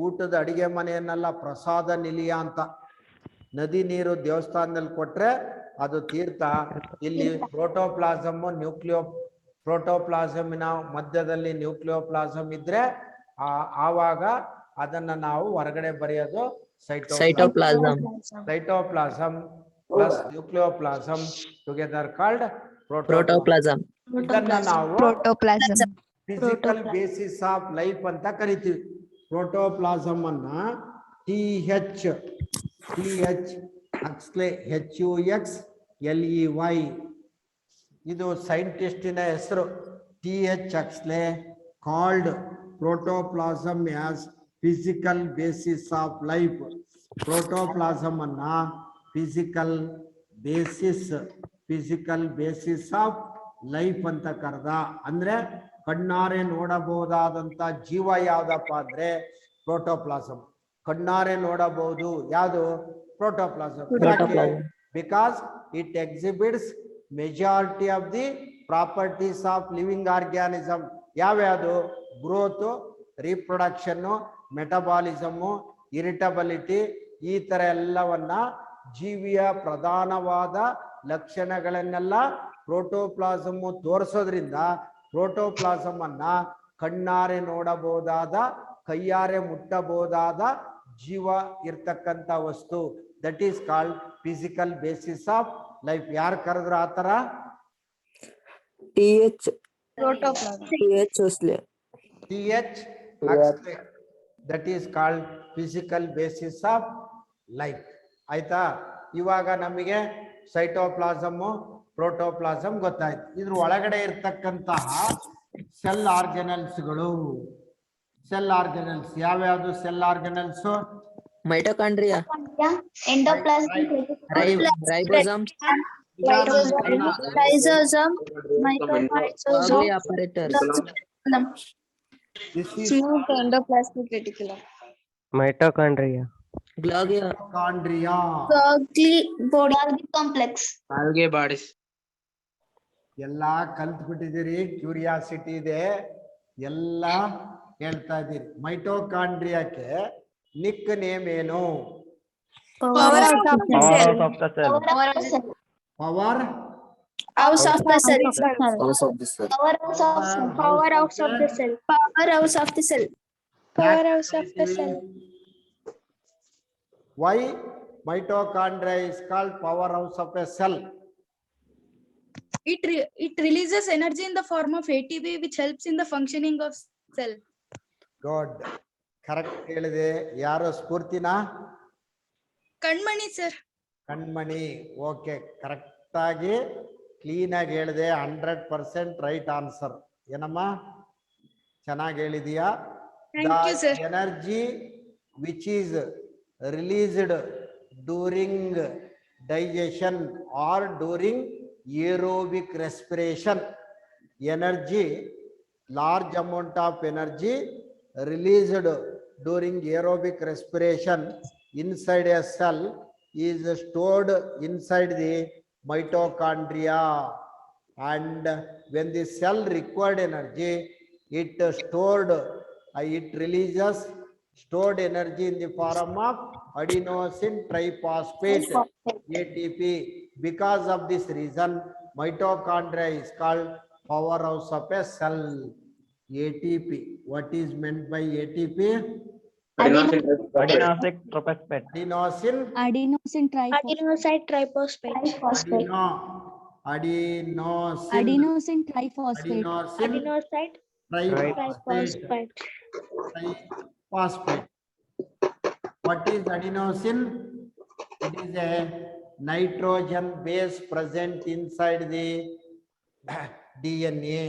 ಊಟದ ಅಡಿಗೆ ಮನೆಯನ್ನೆಲ್ಲ ಪ್ರಸಾದ ನಿಲಿಯ ಅಂತ. ನದಿ ನೀರು ದೇವಸ್ಥಾನದಲ್ಲಿ ಕೊಟ್ರೆ ಅದು ತೀರ್ಥ. ಇಲ್ಲಿ ಪ್ರೋಟೋಪ್ಲಾಸಮ್ ಪ್ರೋಟೋಪ್ಲಾಸಮಿನ ಮಧ್ಯದಲ್ಲಿ ನ್ಯೂಕ್ಲಿಯೋಪ್ಲಾಸಮ್ ಇದ್ರೆ ಆವಾಗ ಅದನ್ನ ನಾವು ಹೊರಗಡೆ ಬರೆಯೋದು Cytoplasm. Cytoplasm plus nucleoplasm together called Protoplasm. ಇದನ್ನ ನಾವು ಫಿಸಿಕಲ್ ಬೇಸಿಸ್ ಆಫ್ ಲೈಫ್ ಅಂತ ಕರಿತೀವಿ. ಪ್ರೋಟೋಪ್ಲಾಸಮ್ ಅನ್ನ TH HUXLEY ಇದು ಸೈಂಟಿಸ್ಟಿನ ಹೆಸರು. TH Huxley called protoplasm as physical basis of life. Protoplasm ಅನ್ನ ಫಿಸಿಕಲ್ ಬೇಸಿಸ್ ಆಫ್ ಲೈಫ್ ಅಂತ ಕರೆದ. ಅಂದ್ರೆ ಕಣ್ಣಾರೆ ನೋಡಬಹುದಾದಂತ ಜೀವ ಯಾವ್ದಪ್ಪ ಅಂದ್ರೆ ಪ್ರೋಟೋಪ್ಲಾಸಮ್. ಕಣ್ಣಾರೆ ನೋಡಬಹುದು ಯಾವುದು? Protoplasm. Because it exhibits majority of the properties of living organism. ಯಾವ್ಯಾವುದು? ಗ್ರೋತ್, ರೀಪ್ರೊಡಕ್ಷನ್, ಮೆಟಬಾಲಿಸಮ್, ಇರಿಟಬಿಲಿಟಿ, ಈ ತರ ಎಲ್ಲವನ್ನ ಜೀವಿಯ ಪ್ರಧಾನವಾದ ಲಕ್ಷಣಗಳನ್ನೆಲ್ಲ ಪ್ರೋಟೋಪ್ಲಾಸಮ್ ತೋರಿಸೋದ್ರಿಂದ ಪ್ರೋಟೋಪ್ಲಾಸಮ್ ಅನ್ನ ಕಣ್ಣಾರೆ ನೋಡಬಹುದಾದ, ಕೈಯಾರೆ ಮುಟ್ಟಬಹುದಾದ ಜೀವ ಇರ್ತಕ್ಕಂಥ ವಸ್ತು. That is called physical basis of life. ಯಾರು ಕರೆದ್ರು ಆತರ? TH Huxley. TH oxide. That is called physical basis of life. ಆಯ್ತಾ? ಇವಾಗ ನಮಗೆ ಸೈಟೋಪ್ಲಾಸಮ್ ಪ್ರೋಟೋಪ್ಲಾಸಮ್ ಗೊತ್ತಾಯ್ತು. ಇದ್ರ ಒಳಗಡೆ ಇರ್ತಕ್ಕಂತಹ ಸೆಲ್ ಆರ್ಗನಲ್ಸ್ಗಳು. ಸೆಲ್ ಆರ್ಗನಲ್ಸ್ ಯಾವ್ಯಾವ್ದು? Cell organelles mitochondria, Endoplasmic ರೈಬೋಸಮ್, rhizosome, microrhizosome, Golgi apparatus, smooth endoplasmic reticulum, Mitochondria. Golgi, ಕಾಂಡ್ರಿಯಾ. Golgi body complex, Golgi bodies. ಎಲ್ಲಾ ಕಲ್ತ್ಬಿಟ್ಟಿದ್ದೀರಿ, ಕ್ಯೂರಿಯಾಸಿಟಿ ಇದೆ, ಎಲ್ಲ ಹೇಳ್ತಾ ಇದ್ದೀರಿ. ಮೈಟೋಕಾಂಡ್ರಿಯಾಕ್ಕೆ ನಿಕ್ ನೇಮ್ ಏನು? powerhouse of the Power cell, of the cell. Power house of the cell, Powerhouse of the cell, powerhouse of the cell, powerhouse of the cell, powerhouse of the cell. Why mitochondria is called powerhouse of a cell? It releases energy in the form of ATP, which helps in the functioning of cell. Good. Correct ಹೇಳಿದೆ. ಯಾರು ಸ್ಫೂರ್ತಿನಾ? Kanmani sir. Kanmani. Okay, correct ಆಗಿ ಕ್ಲೀನ್ ಆಗಿ ಹೇಳಿದೆ. 100% ರೈಟ್ ಆನ್ಸರ್. ಏನಮ್ಮ, ಚೆನ್ನಾಗಿ ಹೇಳಿದೀಯಾ? Thank you sir. Energy which is released during digestion or during aerobic respiration. Energy, large amount of energy released during aerobic respiration inside a cell is stored inside the mitochondria, and when the cell required energy, it releases stored energy in the form of adenosine triphosphate ATP. Because of this reason, mitochondria is called powerhouse of a cell. ATP. What is meant by ATP? Adenosine Adenosine triphosphate. Adenosine. Adenosine Adenosine triphosphate, Adenosine. Adenosine triphosphate. adenosine Triphosphate. Triphosphate. What is adenosine? It is a nitrogen base present inside the DNA.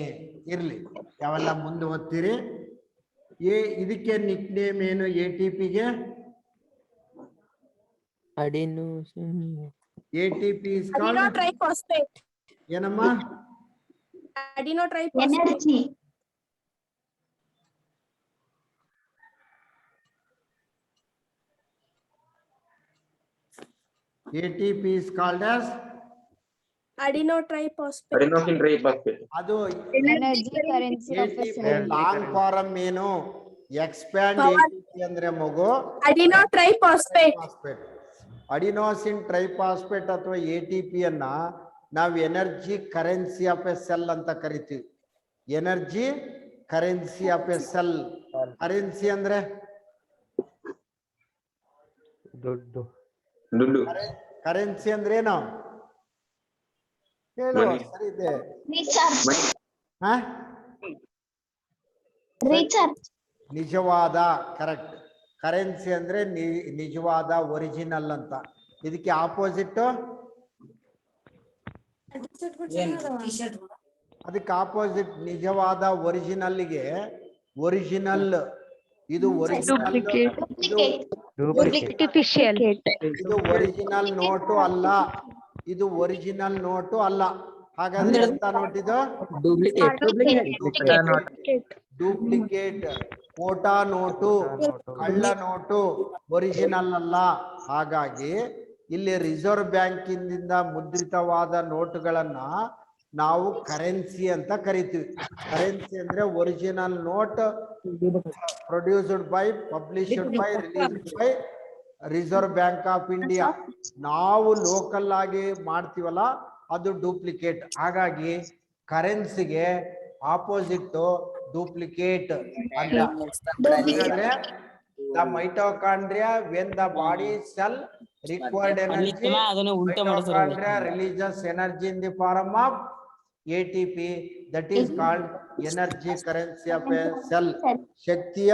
ಇರ್ಲಿ, ಯಾವೆಲ್ಲ ಮುಂದೆ ಓದ್ತೀರಿ. ಇದಕ್ಕೆ ನಿಕ್ ನೇಮ್ ಏನು? ATPಗೆ adenosine, ATP is called triphosphate, ಏನಮ್ಮ? energy, ATP is called as adenotriphosphate, Adenosine triphosphate. ಅದು Energy currency of a cell. Long form ಏನು? ಎಕ್ಸ್ಪ್ಯಾಂಡ್ ATP ಅಂದ್ರೆ ಮಗು adenotriphosphate, ಅಡಿನೋಸಿನ್ ಟ್ರೈಫಾಸ್ಫೇಟ್ ಅಥವಾ ATP ಅನ್ನ ನಾವು energy currency of a cell ಅಂತ ಕರಿತೀವಿ. Energy currency of a cell. Currency ಅಂದ್ರೆ ದುಡ್ಡು. ದುಡ್ಡು. ಕರೆನ್ಸಿ ಅಂದ್ರೆ ಏನು ಹೇಳು? Money. ಸರಿ ಇದೆ. recharge, ಹಾ, recharge, ನಿಜವಾದ. ಕರೆಕ್ಟ್. ಕರೆನ್ಸಿ ಅಂದ್ರೆ ನಿಜವಾದ, ಒರಿಜಿನಲ್ ಅಂತ. ಇದಕ್ಕೆ ಆಪೋಸಿಟ್, ಅದಕ್ಕೆ ಆಪೋಸಿಟ್ ನಿಜವಾದ ಒರಿಜಿನಲ್ಗೆ ಒರಿಜಿನಲ್. ಇದು ಒರಿಜಿನಲ್, ಇದು ಒರಿಜಿನಲ್ ನೋಟು ಅಲ್ಲ. ಇದು ಒರಿಜಿನಲ್ ನೋಟು ಅಲ್ಲ. ಹಾಗಾದ್ರೆ ಎಂತ ನೋಟ್ ಇದು? ಡೂಪ್ಲಿಕೇಟ್, ಫೋಟಾ ನೋಟು, ಕಳ್ಳ ನೋಟು, ಒರಿಜಿನಲ್ ಅಲ್ಲ. ಹಾಗಾಗಿ ಇಲ್ಲಿ ರಿಸರ್ವ್ ಬ್ಯಾಂಕಿನಿಂದ ಮುದ್ರಿತವಾದ ನೋಟುಗಳನ್ನ ನಾವು ಕರೆನ್ಸಿ ಅಂತ ಕರಿತೀವಿ. ಕರೆನ್ಸಿ ಅಂದ್ರೆ original note produced by, published by, released by reserve bank of India. ನಾವು ಲೋಕಲ್ ಆಗಿ ಮಾಡ್ತೀವಲ್ಲ ಅದು ಡೂಪ್ಲಿಕೇಟ್. ಹಾಗಾಗಿ ಕರೆನ್ಸಿಗೆ ಆಪೋಸಿಟ್ ಡೂಪ್ಲಿಕೇಟ್ ಅಂತ. ಹಾಗಾದ್ರೆ the mitochondria, when the body cell required energy, mitochondria releases energy in the form of ATP, that is called energy currency of a cell. ಶಕ್ತಿಯ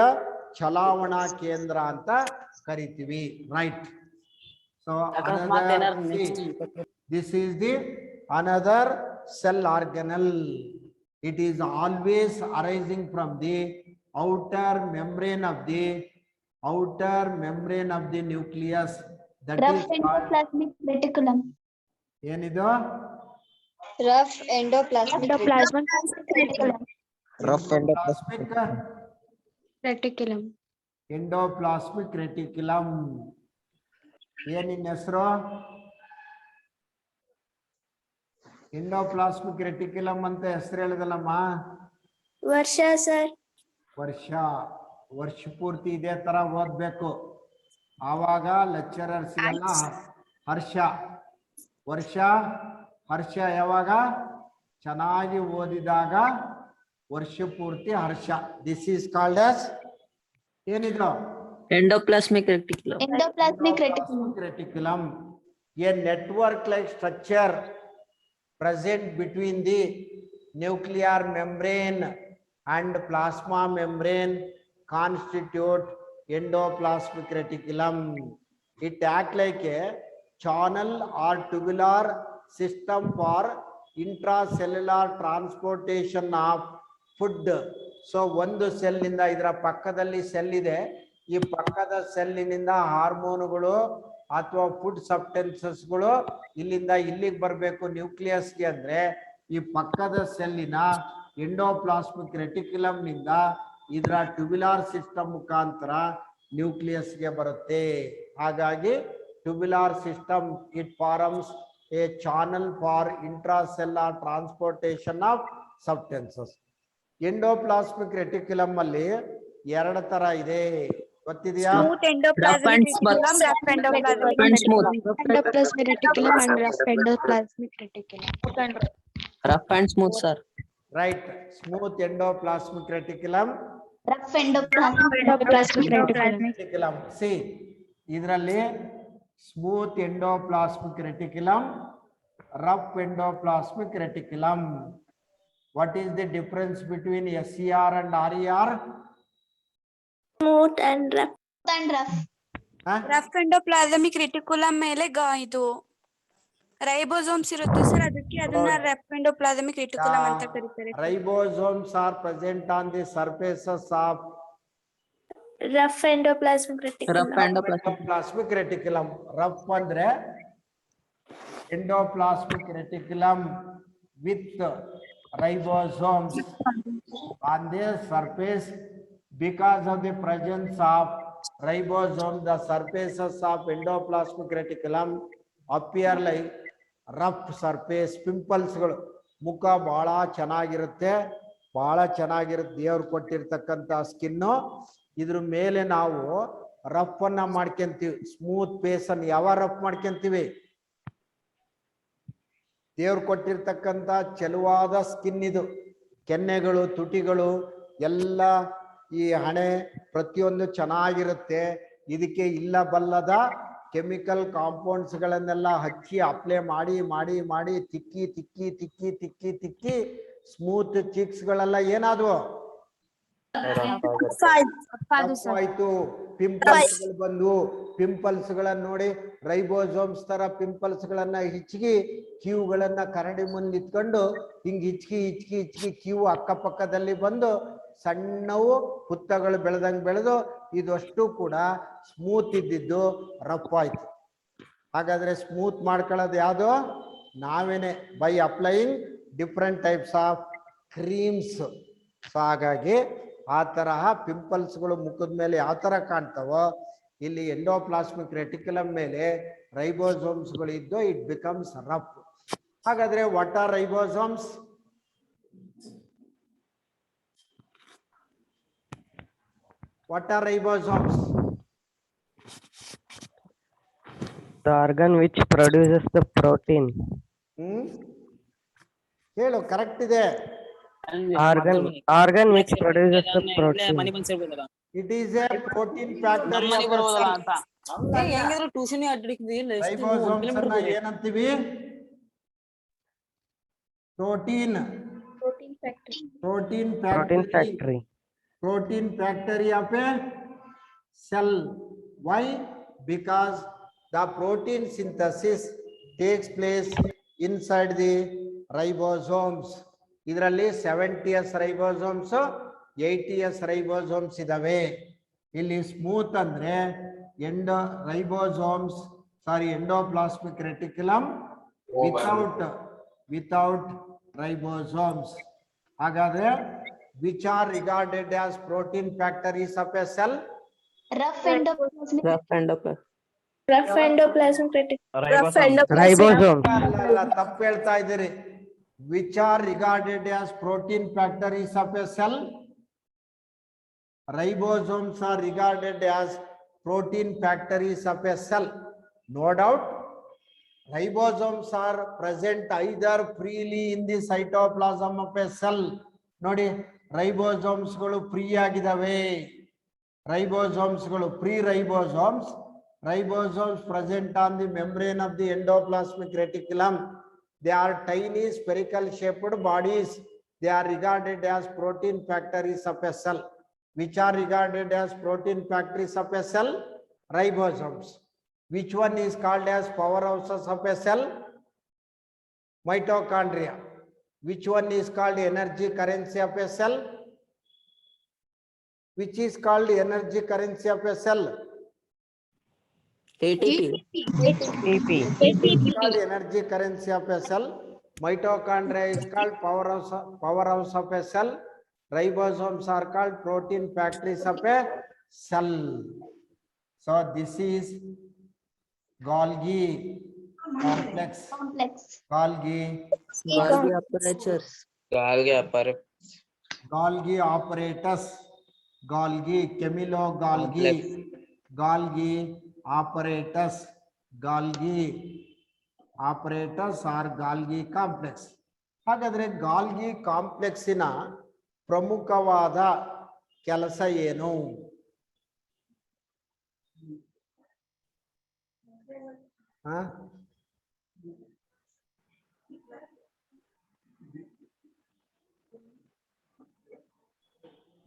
ಚಲಾವಣಾ ಕೇಂದ್ರ ಅಂತ ಕರಿತೀವಿ, right? So another, this is the another cell organelle. It is always arising from the outer membrane of the nucleus. That is Rough called, endoplasmic reticulum. ಏನಿದು? Rough endoplasmic Endoplasmic reticulum. Rough Endoplasmic Reticulum. Endoplasmic reticulum. ಏನ್ ನಿನ್ನ ಹೆಸರು? ಎಂಡೋಪ್ಲಾಸ್ಮಿಕ್ ರೆಟಿಕ್ಯುಲಮ್ ಅಂತ ಹೆಸರು ಹೇಳಿದಲ್ಲಮ್ಮ. ವರ್ಷ ಸರ್. ವರ್ಷ ಪೂರ್ತಿ ಇದೇ ತರ ಓದ್ಬೇಕು, ಆವಾಗ ಲೆಕ್ಚರರ್ಸ್ಗೆಲ್ಲ ಹರ್ಷ ಯಾವಾಗ ಚೆನ್ನಾಗಿ ಓದಿದಾಗ ವರ್ಷ ಪೂರ್ತಿ ಹರ್ಷ. ದಿಸ್ ಈಸ್ ಕಾಲ್ಡ್ ಆಸ್ ಏನಿದ್ರು? Endoplasmic reticulum. Endoplasmic reticulum. Reticulum, a network like structure present between the nuclear membrane and plasma membrane constitute endoplasmic reticulum. It act like a channel or tubular system for intracellular transportation of food. So ಒಂದು ಸೆಲ್ ಇಂದ, ಇದರ ಪಕ್ಕದಲ್ಲಿ ಸೆಲ್ ಇದೆ, ಈ ಪಕ್ಕದ ಸೆಲ್ಲಿನಿಂದ ಹಾರ್ಮೋನುಗಳು ಅಥವಾ ಫುಡ್ ಸಬ್ಸ್ಟೆನ್ಸಸ್ಗಳು ಇಲ್ಲಿಂದ ಇಲ್ಲಿಗೆ ಬರಬೇಕು ನ್ಯೂಕ್ಲಿಯಸ್ಗೆ ಅಂದ್ರೆ ಈ ಪಕ್ಕದ ಸೆಲ್ಲಿನ ಎಂಡೋಪ್ಲಾಸ್ಮಿಕ್ ರೆಟಿಕ್ಯುಲಮ್ ನಿಂದ ಇದರ ಟ್ಯೂಬ್ಯುಲಾರ್ ಸಿಸ್ಟಮ್ ಮುಖಾಂತರ ನ್ಯೂಕ್ಲಿಯಸ್ಗೆ ಬರುತ್ತೆ. ಹಾಗಾಗಿ tubular system it forms a channel for intracellular transportation of substances. Endoplasmic reticulum ಅಲ್ಲಿ ಎರಡು ತರ ಇದೆ, ಗೊತ್ತಿದೆಯಾ? Smooth endoplasmic reticulum, rough endoplasmic smooth. Endoplasmic reticulum and rough endoplasmic reticulum. Rough and smooth, sir. Right, smooth endoplasmic reticulum, Rough endoplasmic reticulum. See, ಇದರಲ್ಲಿ smooth ಎಂಡೋಪ್ಲಾಸ್ಮಿc reticulum, rough endoplasmic reticulum. What is the difference between SCR and RER? Smooth and rough. Huh? rough endoplasmic reticulum ಮೇಲೆ ಇದು ರೈಬೋಸೋಮ್ಸ್ ಇರುತ್ತೆ ಸರ್, ಅದಕ್ಕೆ ಅದನ್ನ ರಫ್ ಎಂಡೋಪ್ಲಾಸ್ಮಿಕ್ ರೆಟಿಕ್ಯುಲಮ್ ಅಂತ ಕರೀತಾರೆ. Ribosomes are present on the surfaces of Rough endoplasmic reticulum. Rough endoplasmic. endoplasmic reticulum. Rough ಅಂದ್ರೆ endoplasmic reticulum with ribosomes on their surface. Because of the presence of ribosomes, the surfaces of endoplasmic reticulum appear like rough surface. Pimples ಗಳು ಮುಖ ಬಹಳ ಚೆನ್ನಾಗಿರುತ್ತೆ, ದೇವ್ರು ಕೊಟ್ಟಿರ್ತಕ್ಕಂಥ ಸ್ಕಿನ್ನು. ಇದ್ರ ಮೇಲೆ ನಾವು ರಫ್ ಅನ್ನ ಮಾಡ್ಕೊಂತೀವಿ, ಸ್ಮೂತ್ ಫೇಸ್ ಅನ್ನು ಯಾವ ರಫ್ ಮಾಡ್ಕೊಂತೀವಿ? ದೇವ್ರು ಕೊಟ್ಟಿರ್ತಕ್ಕಂಥ ಚೆಲುವಾದ ಸ್ಕಿನ್ ಇದು. ಕೆನ್ನೆಗಳು, ತುಟಿಗಳು ಎಲ್ಲ, ಈ ಹಣೆ ಪ್ರತಿಯೊಂದು ಚೆನ್ನಾಗಿರುತ್ತೆ. ಇದಕ್ಕೆ ಇಲ್ಲ ಬಲ್ಲದ ಕೆಮಿಕಲ್ ಕಾಂಪೌಂಡ್ಸ್ ಗಳನ್ನೆಲ್ಲ ಹಚ್ಚಿ ಅಪ್ಲೈ ಮಾಡಿ ತಿಕ್ಕಿ ಸ್ಮೂತ್ ಚಿಕ್ಸ್ ಗಳೆಲ್ಲ ಏನಾದ್ವು? ಆಯ್ತು. ಪಿಂಪಲ್ಸ್ ಗಳು ಬಂದು, ಪಿಂಪಲ್ಸ್ ಗಳನ್ನ ನೋಡಿ ರೈಬೋಸೋಮ್ಸ್ ತರ ಪಿಂಪಲ್ಸ್ ಗಳನ್ನ ಹಿಚ್ಕಿ ಕ್ಯೂಗಳನ್ನ ಕರಡಿ ಮುಂದೆ ಇಟ್ಕೊಂಡು ಹಿಂಗ್ ಹಿಚ್ಕಿ ಕ್ಯೂ ಅಕ್ಕಪಕ್ಕದಲ್ಲಿ ಬಂದು ಸಣ್ಣವು ಹುತ್ತಗಳು ಬೆಳೆದು ಇದಷ್ಟು ಕೂಡ ಸ್ಮೂತ್ ಇದ್ದಿದ್ದು ರಫ್ ಆಯ್ತು. ಹಾಗಾದ್ರೆ ಸ್ಮೂತ್ ಮಾಡ್ಕೊಳ್ಳೋದು ಯಾವುದು? ನಾವೇನೆ, by applying different types of creams. So ಹಾಗಾಗಿ ಆ ತರಹ ಪಿಂಪಲ್ಸ್ಗಳು ಮುಖದ ಮೇಲೆ ಯಾವ ತರ ಕಾಣ್ತಾವೋ, ಇಲ್ಲಿ ಎಂಡೋಪ್ಲಾಸ್ಮಿಕ್ ರೆಟಿಕ್ಯುಲಮ್ ಮೇಲೆ ರೈಬೋಸೋಮ್ಸ್ಗಳು ಇದ್ದು ಇಟ್ ಬಿಕಮ್ಸ್ ರಫ್. ಹಾಗಾದ್ರೆ what are ribosomes? What are ribosomes? The organ which produces the protein. ಹೇಳು, ಕರೆಕ್ಟ್ ಇದೆ. Organ which produces the protein. It is a protein factory of a cell. Ribosomes ಅನ್ನ ಏನಂತೀವಿ? protein Protein factory. protein Protein factory factory. protein factory of a cell. Why? Because the protein synthesis takes place inside the ribosomes. ಇದರಲ್ಲಿ 70s ribosomes 80s ribosomes ಇದಾವೆ. ಇಲ್ಲಿ ಸ್ಮೂತ್ ಅಂದ್ರೆ endoplasmic reticulum without ribosomes. ಹಾಗಾದ್ರೆ which are regarded as protein factories of a cell? Rough endoplasmic. Rough endoplasm. Rough endoplasmic reticulum. Rough Ribosome. ಅಲ್ಲ, ತಪ್ಪು ಹೇಳ್ತಾ ಇದ್ದೀರಿ. Which are regarded as protein factories of a cell? Ribosomes are regarded as protein factories of a cell. No doubt, ribosomes are present either freely in the cytoplasm of a cell. ನೋಡಿ, ribosomes ಗಳು ಫ್ರೀ ಆಗಿದಾವೆ. Ribosomes ಗಳು ribosomes present on the membrane of the endoplasmic reticulum. They are tiny spherical shaped bodies. They are regarded as protein factories of a cell. Which are regarded as protein factories of a cell? Ribosomes. Which one is called as powerhouses of a cell? Mitochondria. Which one is called energy currency of a cell? Which is called energy currency of a cell? ATP. ATP. Called energy currency of a cell. Mitochondria is called powerhouse of a cell. Ribosomes are called protein factories of a cell. So this is Golgi complex. Golgi Apertures. Golgi apparatus. Golgi Golgi Golgi apparatus. Golgi apparatus or Golgi complex. ಹಾಗಾದ್ರೆ ಗಾಲ್ಗಿ ಕಾಂಪ್ಲೆಕ್ಸಿನ ಪ್ರಮುಖವಾದ ಕೆಲಸ ಏನು?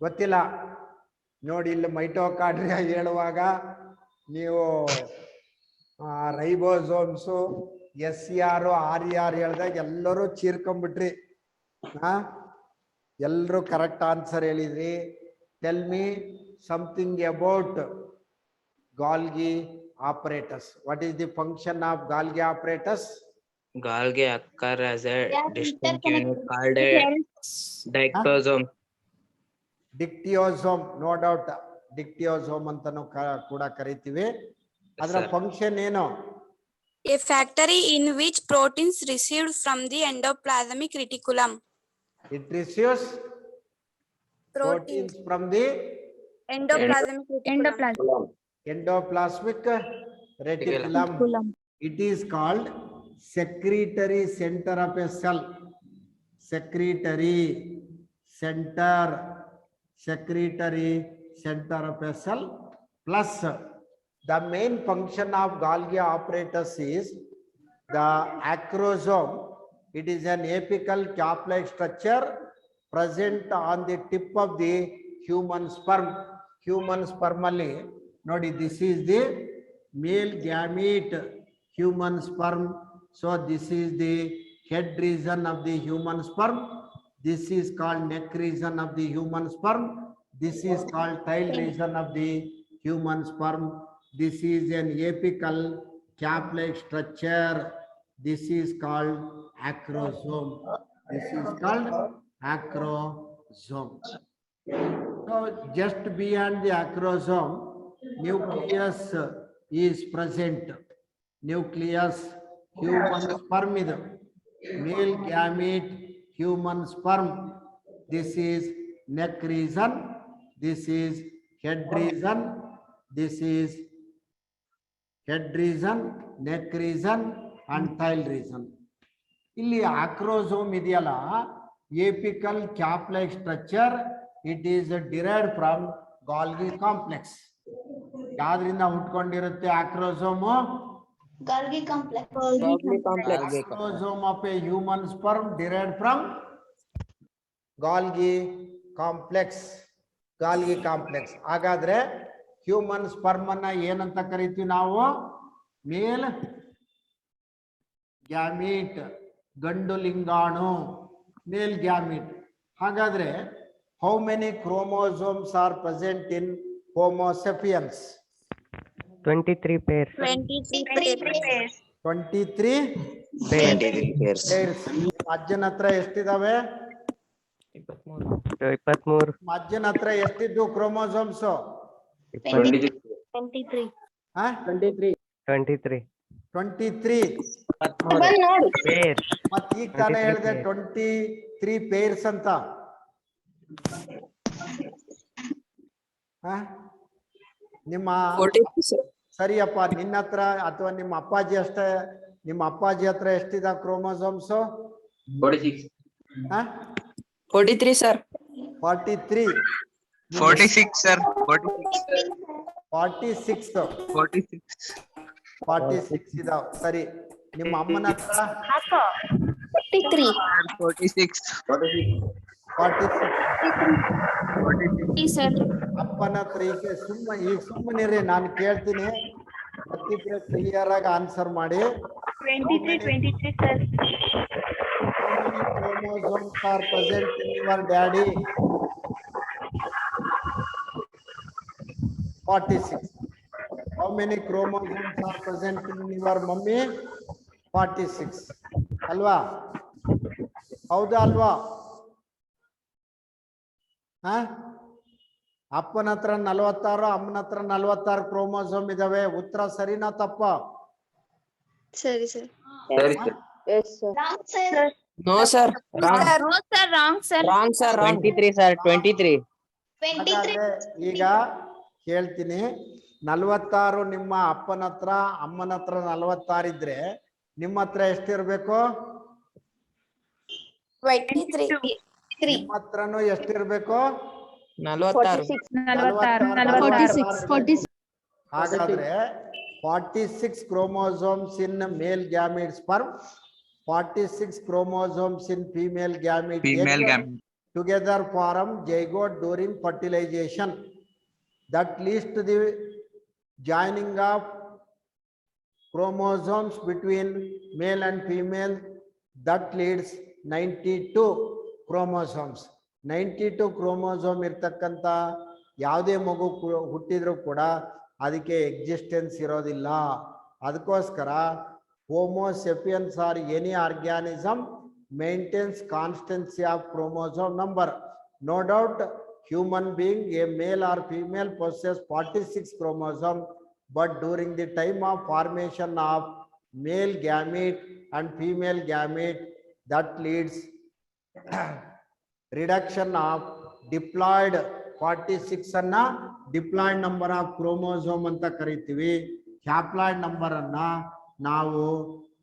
ಗೊತ್ತಿಲ್ಲ ನೋಡಿ. ಇಲ್ಲಿ ಮೈಟೋಕಾಂಡ್ರಿಯಾ ಹೇಳುವಾಗ ನೀವು ರೈಬೋಸೋಮ್ಸು SCR RER ಹೇಳಿದಾಗ ಎಲ್ಲರೂ ಚೀರ್ಕೊಂಡ್ಬಿಟ್ರಿ. ಎಲ್ಲರೂ ಕರೆಕ್ಟ್ ಆನ್ಸರ್ ಹೇಳಿದ್ರಿ. Tell me something about Golgi apparatus. What is the function of Golgi apparatus? Golgi occur as a distinct unit called a dictosome. Dictyosome, no doubt. Dictyosome ಅಂತಾನೂ ಕೂಡ ಕರಿತೀವಿ. ಅದರ ಫಂಕ್ಷನ್ ಏನು? A factory in which proteins received from the endoplasmic reticulum. It receives proteins from the endoplasmic reticulum. It is called secretory center of a cell. Secretory center of a cell. Plus the main function of Golgi apparatus is the acrosome. It is an apical cap-like structure present on the tip of the human sperm. Human sperm alli nodi, this is the male gamete human sperm. So this is the head region of the human sperm. This is called neck region of the human sperm. This is called tail region of the human sperm. This is an apical cap-like structure. This is called acrosome. This is called acrosome. So just beyond the acrosome, nucleus is present. Nucleus, human sperm is male gamete human sperm. This is neck region. This is head region. This is head region, neck region and tail region. ಇಲ್ಲಿ acrosome ಇದೆಯಲ್ಲ, apical cap-like structure. It is derived from Golgi complex. ಯಾವ್ದ್ರಿಂದ ಹುಟ್ಕೊಂಡಿರುತ್ತೆ acrosome? Golgi complex. Golgi complex. Chromosome of a human sperm derived from Golgi complex. Golgi complex. ಹಾಗಾದ್ರೆ ಹ್ಯೂಮನ್ ಸ್ಪರ್ಮ್ ಅನ್ನ ಏನಂತ ಕರಿತೀವಿ ನಾವು? ಮೇಲ್ ಗ್ಯಾಮೀಟ್, ಗಂಡು ಲಿಂಗಾಣು, ಮೇಲ್ ಗ್ಯಾಮೀಟ್. ಹಾಗಾದ್ರೆ how many chromosomes are present in homo sapiens? 23 pairs. 23 pairs. 23 pairs. pairs. ಅಜ್ಜನ ಹತ್ರ ಎಷ್ಟಿದಾವೆ? 23. ಅಜ್ಜನ ಹತ್ರ ಎಷ್ಟಿದ್ದು ಕ್ರೋಮೋಸೋಮ್ಸ್? 23. 23. 23 pairs. ಮತ್ ಈಗ ತಾನೇ 23 ಹೇಳಿದೆ pairs. 23 ಪೇರ್ಸ್ ಅಂತ. ನಿಮ್ಮ ಸರಿಯಪ್ಪ, ನಿನ್ನ ಹತ್ರ ಅಥವಾ ನಿಮ್ಮ ಅಪ್ಪಾಜಿ ಅಷ್ಟೇ, ನಿಮ್ಮ ಅಪ್ಪಾಜಿ ಹತ್ರ ಎಷ್ಟಿದ ಕ್ರೋಮೋಸೋಮ್ಸ್? 43 sir. 43. 46 sir. 46 ಇದಾವ. ಸರಿ, ನಿಮ್ಮ ಅಮ್ಮನ ಹತ್ರ 43. 46. 46. Sir. ಅಪ್ಪನ ಹತ್ರ ಈಗ ಸುಮ್ಮನಿರಿ, ನಾನು ಕೇಳ್ತೀನಿ, ಮತ್ತಿದ್ರೆ ಕ್ಲಿಯರ್ ಆಗಿ ಆನ್ಸರ್ ಮಾಡಿ. 23 sir. Chromosomes are present in your daddy? 46. How many chromosomes are present in your mummy? 46. ಅಲ್ವಾ? ಹೌದಾ ಅಲ್ವಾ? ಅಪ್ಪನ ಹತ್ರ 46, ಅಮ್ಮನ ಹತ್ರ 46 ಕ್ರೋಮೋಸೋಮ್ ಇದಾವೆ. ಉತ್ತರ ಸರಿನಾ ತಪ್ಪ? Sorry sir. Yes sir. Wrong, sir. No sir. Wrong. No sir, wrong sir. Wrong sir. Wrong. 23 sir. 23. 23. ಈಗ ಹೇಳ್ತೀನಿ, 46 ನಿಮ್ಮ ಅಪ್ಪನ ಹತ್ರ, ಅಮ್ಮನ ಹತ್ರ 46 ಇದ್ರೆ ನಿಮ್ಮ ಹತ್ರ ಎಷ್ಟಿರ್ಬೇಕು? 23. ನಿಮ್ಮ ಹತ್ರನು ಎಷ್ಟಿರ್ಬೇಕು? 46. 46. ಹಾಗಾದ್ರೆ 46 chromosomes in male gamete sperm, 46 chromosomes in female gamete egg together form zygote during fertilization. That leads to the joining of chromosomes between male and female. That leads 92 chromosomes. 92 chromosome ಇರ್ತಕ್ಕಂಥ ಯಾವುದೇ ಮಗು ಹುಟ್ಟಿದ್ರು ಕೂಡ ಅದಕ್ಕೆ ಎಕ್ಸಿಸ್ಟೆನ್ಸ್ ಇರೋದಿಲ್ಲ. ಅದಕ್ಕೋಸ್ಕರ homo sapiens or any organism maintains constancy of chromosome number. No doubt human being, a male or female, possess 46 chromosomes, but during the time of formation of male gamete and female gamete, that leads reduction of diploid 46 ಅನ್ನ ಡಿಪ್ಲಾಯ್ಡ್ ನಂಬರ್ ಆಫ್ ಕ್ರೋಮೋಸೋಮ್ ಅಂತ ಕರಿತೀವಿ. ಹ್ಯಾಪ್ಲಾಯ್ಡ್ ನಂಬರ್ ಅನ್ನ ನಾವು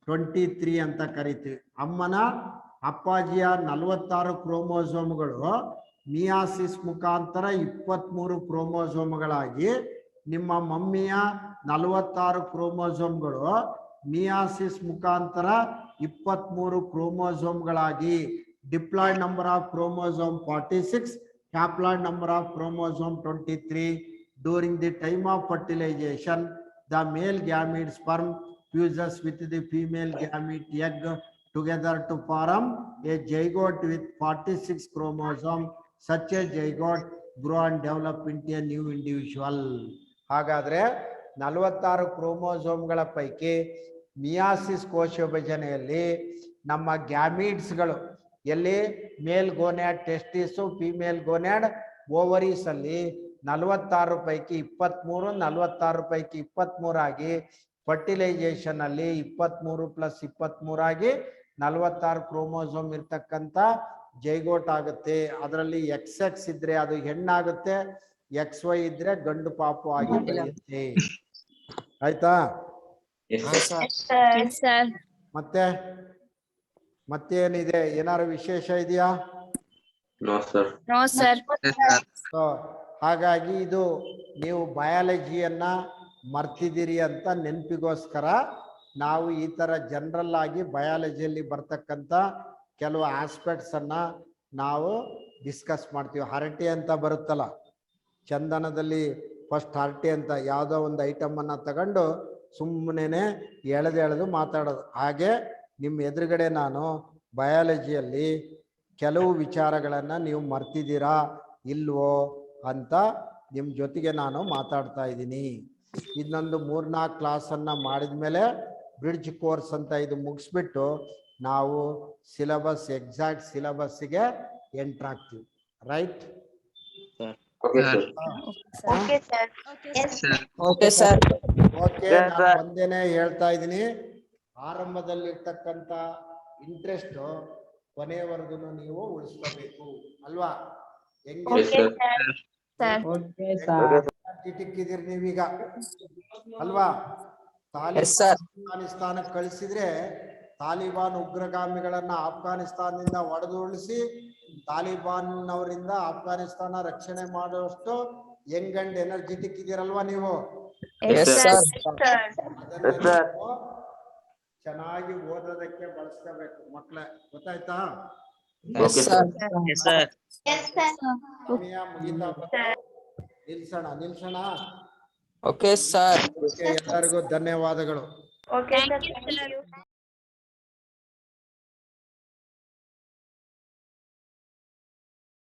23 ಅಂತ ಕರಿತೀವಿ. ಅಮ್ಮನ ಅಪ್ಪಾಜಿಯ 46 ಕ್ರೋಮೋಸೋಮ್ಗಳು ಮಿಯಾಸಿಸ್ ಮುಖಾಂತರ 23 ಕ್ರೋಮೋಸೋಮ್ಗಳಾಗಿ, ನಿಮ್ಮ ಮಮ್ಮಿಯ 46 ಕ್ರೋಮೋಸೋಮ್ಗಳು ಮಿಯಾಸಿಸ್ ಮುಖಾಂತರ 23 ಕ್ರೋಮೋಸೋಮ್ಗಳಾಗಿ, diploid number of chromosome 46, haploid number of chromosome 23. During the time of fertilization, the male gamete sperm fuses with the female gamete egg together to form a zygote with 46 chromosomes. Such a zygote grow and develop into a new individual. ಹಾಗಾದ್ರೆ 46 ಕ್ರೋಮೋಸೋಮ್ಗಳ ಪೈಕಿ ಮಿಯಾಸಿಸ್ ಕೋಶ ವಿಭಜನೆಯಲ್ಲಿ ನಮ್ಮ ಗ್ಯಾಮೀಟ್ಸ್ಗಳು ಎಲ್ಲಿ ಮೇಲ್ ಗೋನ್ಯಾಡ್ ಟೆಸ್ಟಿಸ್, ಫಿಮೇಲ್ ಗೋನ್ಯಾಡ್ ಓವರೀಸ್ ಅಲ್ಲಿ 46 ಪೈಕಿ 23, 46 ಪೈಕಿ 23 ಆಗಿ, ಫರ್ಟಿಲೈಸೇಷನ್ ಅಲ್ಲಿ 23 + 23 ಆಗಿ 46 ಕ್ರೋಮೋಸೋಮ್ ಇರ್ತಕ್ಕಂಥ ಜೈಗೋಟ್ ಆಗುತ್ತೆ. ಅದರಲ್ಲಿ XX ಇದ್ರೆ ಅದು ಹೆಣ್ಣಾಗುತ್ತೆ, XY ಇದ್ರೆ ಗಂಡು ಪಾಪು ಆಗಿ ಬೆಳೆಯುತ್ತೆ. ಆಯ್ತಾ? ಮತ್ತೇನಿದೆ? ಏನಾರು ವಿಶೇಷ ಇದೆಯಾ? No sir. ಸೊ ಹಾಗಾಗಿ ಇದು ನೀವು ಬಯಾಲಜಿಯನ್ನ ಮರ್ತಿದ್ದೀರಿ ಅಂತ ನೆನಪಿಗೋಸ್ಕರ ನಾವು ಈ ತರ ಜನರಲ್ ಆಗಿ ಬಯಾಲಜಿಯಲ್ಲಿ ಬರ್ತಕ್ಕಂಥ ಕೆಲವು ಆಸ್ಪೆಕ್ಟ್ಸ್ ಅನ್ನ ನಾವು ಡಿಸ್ಕಸ್ ಮಾಡ್ತೀವಿ. ಹರಟೆ ಅಂತ ಬರುತ್ತಲ್ಲ, ಚಂದನದಲ್ಲಿ ಫಸ್ಟ್ ಹರಟೆ ಅಂತ ಯಾವುದೋ ಒಂದು ಐಟಮ್ ಅನ್ನ ತಗೊಂಡು ಸುಮ್ಮನೆ ಎಳೆದು ಮಾತಾಡೋದು. ಹಾಗೆ ನಿಮ್ಮ ಎದುರುಗಡೆ ನಾನು ಬಯಾಲಜಿಯಲ್ಲಿ ಕೆಲವು ವಿಚಾರಗಳನ್ನ ನೀವು ಮರ್ತಿದ್ದೀರಾ ಇಲ್ವೋ ಅಂತ ನಿಮ್ಮ ಜೊತೆಗೆ ನಾನು ಮಾತಾಡ್ತಾ ಇದ್ದೀನಿ. ಇನ್ನೊಂದು 3-4 ಕ್ಲಾಸನ್ನು ಮಾಡಿದ್ಮೇಲೆ ಬ್ರಿಡ್ಜ್ ಕೋರ್ಸ್ ಅಂತ ಇದು ಮುಗಿಸ್ಬಿಟ್ಟು ನಾವು ಸಿಲೆಬಸ್ ಎಕ್ಸಾಕ್ಟ್ ಸಿಲೆಬಸ್ಗೆ ಎಂಟರ್ ಆಗ್ತೀವಿ. ರೈಟ್? Okay sir. ಓಕೆ, ಒಂದೇನೆ ಹೇಳ್ತಾ ಇದ್ದೀನಿ, ಆರಂಭದಲ್ಲಿರ್ತಕ್ಕಂಥ ಇಂಟ್ರೆಸ್ಟ್ ಕೊನೆಯವರೆಗೂ ನೀವು ಉಳಿಸ್ಕೋಬೇಕು ಅಲ್ವಾ? ಹೆಂಗೆ ಟಿಕ್ಕಿದಿರಿ ನೀವೀಗ ಅಲ್ವಾ? ಅಫ್ಘಾನಿಸ್ತಾನಕ್ಕೆ ಕಳಿಸಿದ್ರೆ ತಾಲಿಬಾನ್ ಉಗ್ರಗಾಮಿಗಳನ್ನ ಅಫ್ಘಾನಿಸ್ತಾನದಿಂದ ಹೊಡೆದುರುಳಿಸಿ ತಾಲಿಬಾನ್ ಅವರಿಂದ ಅಫ್ಘಾನಿಸ್ತಾನ ರಕ್ಷಣೆ ಮಾಡುವಷ್ಟು ಯಂಗ್ ಅಂಡ್ ಎನರ್ಜೆಟಿಕ್ ಇದೀರಲ್ವಾ ನೀವು? ಚೆನ್ನಾಗಿ ಓದೋದಕ್ಕೆ ಬಳಸ್ಕೋಬೇಕು ಮಕ್ಳ, ಗೊತ್ತಾಯ್ತಾ? ಸಮಯ ಮುಗಿತಾ ಬಂತು. ನಿಲ್ಸೋಣ. Okay sir. ಎಲ್ಲರಿಗೂ ಧನ್ಯವಾದಗಳು. Okay sir.